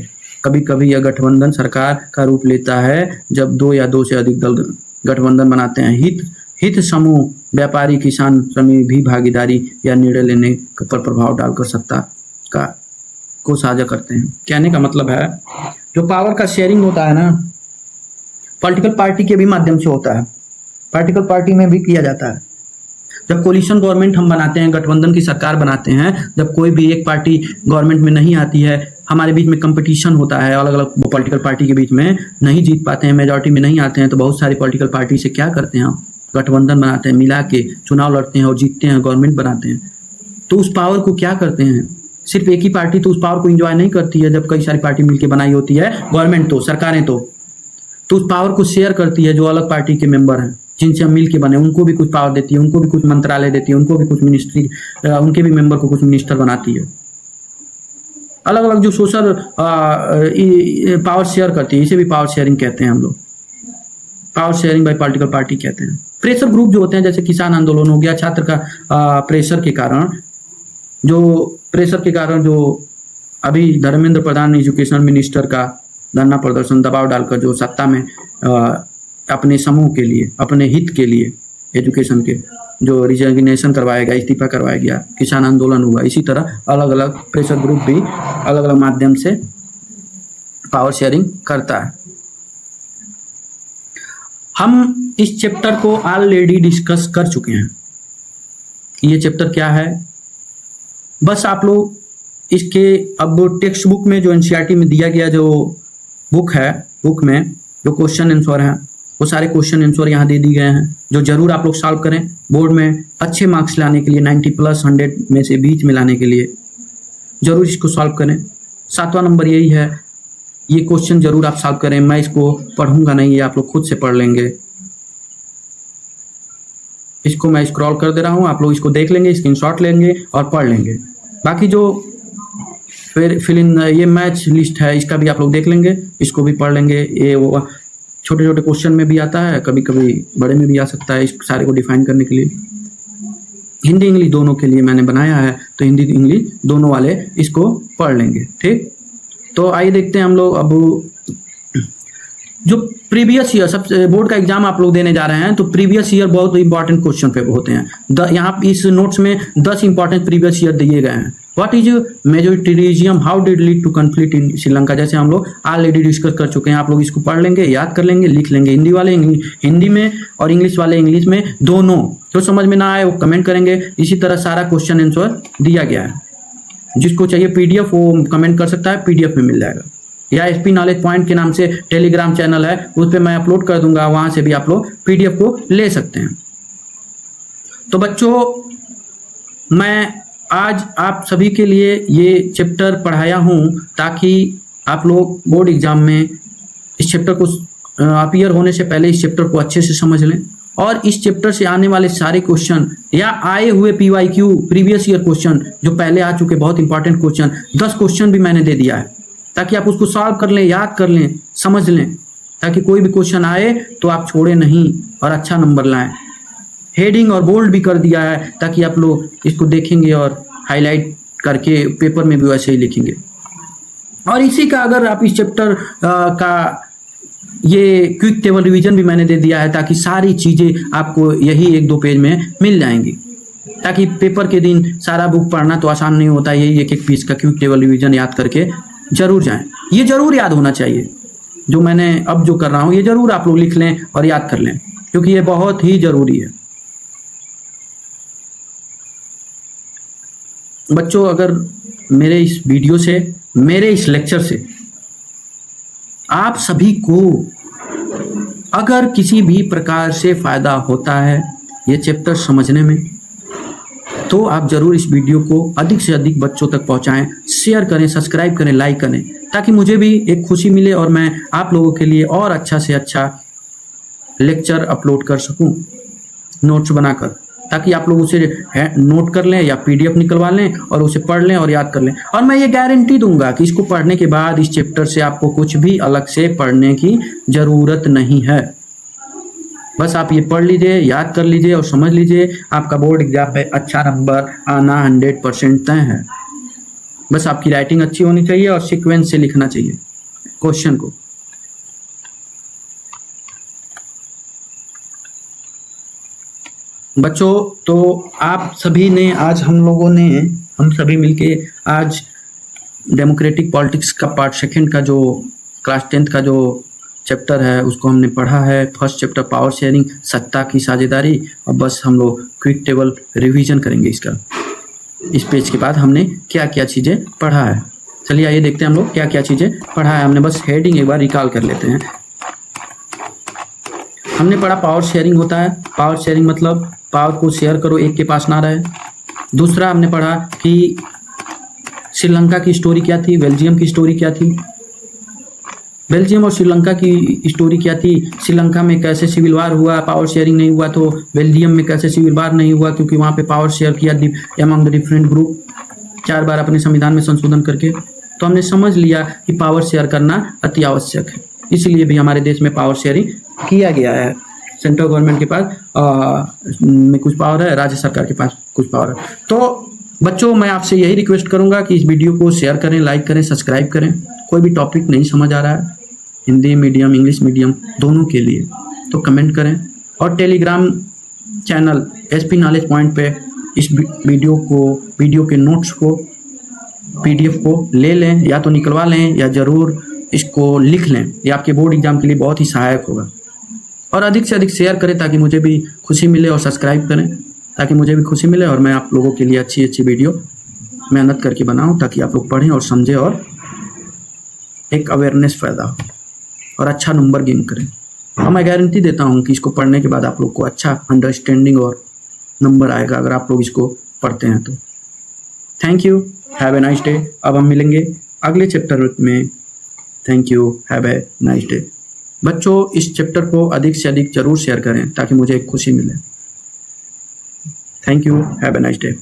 कभी कभी यह गठबंधन सरकार का रूप लेता है, जब दो या दो से अधिक दल गठबंधन बनाते हैं। हित समूह, व्यापारी, किसान, श्रमिक भी भागीदारी या निर्णय लेने पर प्रभाव डालकर सत्ता को साझा करते हैं। कहने का मतलब है, जो पावर का शेयरिंग होता है ना, पॉलिटिकल पार्टी के भी माध्यम से होता है, पॉलिटिकल पार्टी में भी किया जाता है। जब कोलिशन गवर्नमेंट हम बनाते हैं, गठबंधन की सरकार बनाते हैं, जब कोई भी एक पार्टी गवर्नमेंट में नहीं आती है, हमारे बीच में कंपटीशन होता है, अलग अलग पॉलिटिकल पार्टी के बीच में नहीं जीत पाते हैं, मेजॉरिटी में नहीं आते हैं, तो बहुत सारी पॉलिटिकल पार्टी से क्या करते हैं, गठबंधन बनाते हैं, मिला के चुनाव लड़ते हैं और जीतते हैं, गवर्नमेंट बनाते हैं। तो उस पावर को क्या करते हैं, सिर्फ एक ही पार्टी तो उस पावर को एंजॉय नहीं करती है, जब कई सारी पार्टी मिलकर बनाई होती है गवर्नमेंट, तो सरकारें तो उस पावर को शेयर करती है। जो अलग पार्टी के मेंबर हैं, जिनसे हम मिल के बने, उनको भी कुछ पावर देती है, उनको भी कुछ मंत्रालय देती है, उनको भी कुछ मिनिस्ट्री, उनके भी मेंबर को कुछ मिनिस्टर बनाती है। अलग अलग जो सोशल पावर शेयर करती है, इसे भी पावर शेयरिंग कहते हैं हम लोग, power sharing bye political party कहते हैं। प्रेशर ग्रुप जो होते हैं, जैसे किसान आंदोलन हो गया, छात्र का प्रेशर के कारण जो अभी धर्मेंद्र प्रधान एजुकेशन मिनिस्टर का धरना प्रदर्शन, दबाव डालकर जो सत्ता में अपने समूह के लिए, अपने हित के लिए एजुकेशन के जो रिजर्वेशन करवाया गया, इस्तीफा करवाया गया, किसान आंदोलन हुआ। इसी तरह अलग अलग प्रेशर ग्रुप भी अलग अलग माध्यम से पावर शेयरिंग करता है। हम इस चैप्टर को ऑलरेडी डिस्कस कर चुके हैं। ये चैप्टर क्या है, बस आप लोग इसके अब टेक्स्ट बुक में जो एनसीईआरटी में दिया गया जो बुक है, बुक में जो क्वेश्चन आंसर हैं, वो सारे क्वेश्चन आंसर यहाँ दे दिए गए हैं, जो जरूर आप लोग सॉल्व करें बोर्ड में अच्छे मार्क्स लाने के लिए, 90+100 में से बीच में लाने के लिए जरूर इसको सॉल्व करें। 7वां नंबर यही है, ये क्वेश्चन जरूर आप सॉल्व करें। मैं इसको पढ़ूंगा नहीं, ये आप लोग खुद से पढ़ लेंगे। इसको मैं स्क्रॉल कर दे रहा हूँ, आप लोग इसको देख लेंगे, स्क्रीनशॉट लेंगे और पढ़ लेंगे। बाकी जो फिर इन ये मैच लिस्ट है, इसका भी आप लोग देख लेंगे, इसको भी पढ़ लेंगे। ये छोटे छोटे क्वेश्चन में भी आता है, कभी कभी बड़े में भी आ सकता है, इस सारे को डिफाइन करने के लिए। हिंदी इंग्लिश दोनों के लिए मैंने बनाया है, तो हिंदी इंग्लिश दोनों वाले इसको पढ़ लेंगे। ठीक, तो आइए देखते हैं हम लोग अब जो प्रीवियस ईयर, सबसे बोर्ड का एग्जाम आप लोग देने जा रहे हैं तो प्रीवियस ईयर बहुत इंपॉर्टेंट क्वेश्चन पेपर होते हैं। यहाँ इस नोट्स में 10 इंपॉर्टेंट प्रीवियस ईयर दिए गए हैं। What is majoritarianism, how did lead to conflict in Sri Lanka, जैसे हम लोग ऑलरेडी डिस्कस कर चुके हैं। आप लोग इसको पढ़ लेंगे, याद कर लेंगे, लिख लेंगे। हिंदी वाले हिंदी में और इंग्लिश वाले इंग्लिश में, दोनों। जो समझ में ना आए वो कमेंट करेंगे। इसी तरह सारा क्वेश्चन आंसर दिया गया है। जिसको चाहिए पीडीएफ वो कमेंट कर सकता है, पीडीएफ में मिल जाएगा। या एसपी नॉलेज पॉइंट के नाम से टेलीग्राम चैनल है, उस पर मैं अपलोड कर दूंगा, वहां से भी आप लोग पीडीएफ को ले सकते हैं। तो बच्चों, मैं आज आप सभी के लिए ये चैप्टर पढ़ाया हूं ताकि आप लोग बोर्ड एग्जाम में इस चैप्टर को अपीयर होने से पहले इस चैप्टर को अच्छे से समझ लें, और इस चैप्टर से आने वाले सारे क्वेश्चन या आए हुए पीवाईक्यू प्रीवियस ईयर क्वेश्चन जो पहले आ चुके बहुत इंपॉर्टेंट क्वेश्चन, 10 क्वेश्चन भी मैंने दे दिया है ताकि आप उसको सॉल्व कर लें, याद कर लें, समझ लें, ताकि कोई भी क्वेश्चन आए तो आप छोड़े नहीं और अच्छा नंबर लाएं। हेडिंग और बोल्ड भी कर दिया है ताकि आप लोग इसको देखेंगे और हाईलाइट करके पेपर में भी वैसे ही लिखेंगे। और इसी का अगर आप इस चैप्टर का ये क्विक टेबल रिवीजन भी मैंने दे दिया है ताकि सारी चीज़ें आपको यही 1-2 पेज में मिल जाएंगी, ताकि पेपर के दिन सारा बुक पढ़ना तो आसान नहीं होता। यही एक पेज का क्विक टेबल रिवीजन याद करके जरूर जाएं। ये जरूर याद होना चाहिए, जो मैंने अब जो कर रहा हूँ ये जरूर आप लोग लिख लें और याद कर लें, क्योंकि ये बहुत ही जरूरी है। बच्चों, अगर मेरे इस वीडियो से, मेरे इस लेक्चर से आप सभी को अगर किसी भी प्रकार से फायदा होता है ये चैप्टर समझने में, तो आप जरूर इस वीडियो को अधिक से अधिक बच्चों तक पहुंचाएं, शेयर करें, सब्सक्राइब करें, लाइक करें, ताकि मुझे भी एक खुशी मिले और मैं आप लोगों के लिए और अच्छा से अच्छा लेक्चर अपलोड कर सकूं नोट्स बनाकर, ताकि आप लोग उसे नोट कर लें या पीडीएफ निकलवा लें और उसे पढ़ लें और याद कर लें। और मैं ये गारंटी दूंगा कि इसको पढ़ने के बाद इस चैप्टर से आपको कुछ भी अलग से पढ़ने की ज़रूरत नहीं है। बस आप ये पढ़ लीजिए, याद कर लीजिए और समझ लीजिए, आपका बोर्ड एग्जाम में अच्छा नंबर आना 100% तय है। बस आपकी राइटिंग अच्छी होनी चाहिए और सीक्वेंस से लिखना चाहिए क्वेश्चन को। बच्चों, तो आप सभी ने आज हम सभी मिलके आज डेमोक्रेटिक पॉलिटिक्स का पार्ट 2 का जो क्लास 10th का जो चैप्टर है उसको हमने पढ़ा है। फर्स्ट चैप्टर पावर शेयरिंग, सत्ता की साझेदारी, और बस हम लोग क्विक टेबल रिवीजन करेंगे इसका। इस पेज के बाद हमने क्या क्या चीज़ें पढ़ा है, चलिए आइए देखते हैं हम लोग क्या क्या चीज़ें पढ़ा है हमने। बस हेडिंग एक बार रिकॉल कर लेते हैं। हमने पढ़ा पावर शेयरिंग होता है। पावर शेयरिंग मतलब पावर को शेयर करो, एक के पास ना रहे। दूसरा हमने पढ़ा कि श्रीलंका की स्टोरी क्या थी, बेल्जियम की स्टोरी क्या थी, बेल्जियम और श्रीलंका की स्टोरी क्या थी, श्रीलंका में कैसे सिविल वार हुआ, पावर शेयरिंग नहीं हुआ, तो बेल्जियम में कैसे सिविल वार नहीं हुआ, क्योंकि वहाँ पे पावर शेयर किया अमंग द डिफरेंट ग्रुप 4 बार अपने संविधान में संशोधन करके। तो हमने समझ लिया कि पावर शेयर करना अति आवश्यक है, इसलिए भी हमारे देश में पावर शेयरिंग किया गया है। सेंट्रल गवर्नमेंट के पास में कुछ पावर है, राज्य सरकार के पास कुछ पावर है। तो बच्चों, मैं आपसे यही रिक्वेस्ट करूंगा कि इस वीडियो को शेयर करें, लाइक करें, सब्सक्राइब करें। कोई भी टॉपिक नहीं समझ आ रहा है, हिंदी मीडियम इंग्लिश मीडियम दोनों के लिए, तो कमेंट करें। और Telegram channel SP knowledge point पे इस वीडियो के नोट्स को, पीडीएफ को ले लें, या तो निकलवा लें या ज़रूर इसको लिख लें। ये आपके बोर्ड एग्जाम के लिए बहुत ही सहायक होगा। और अधिक से अधिक शेयर करें ताकि मुझे भी खुशी मिले, और सब्सक्राइब करें ताकि मुझे भी खुशी मिले और मैं आप लोगों के लिए अच्छी अच्छी वीडियो मेहनत करके बनाऊं, ताकि आप लोग पढ़ें और समझें और एक अवेयरनेस पैदा हो और अच्छा नंबर गेन करें। और मैं गारंटी देता हूं कि इसको पढ़ने के बाद आप लोग को अच्छा अंडरस्टैंडिंग और नंबर आएगा अगर आप लोग इसको पढ़ते हैं तो। Thank you, have a nice day. अब हम मिलेंगे अगले चैप्टर में। Thank you, have a nice day. बच्चों, इस चैप्टर को अधिक से अधिक जरूर शेयर करें ताकि मुझे एक खुशी मिले। Thank you, have a nice day.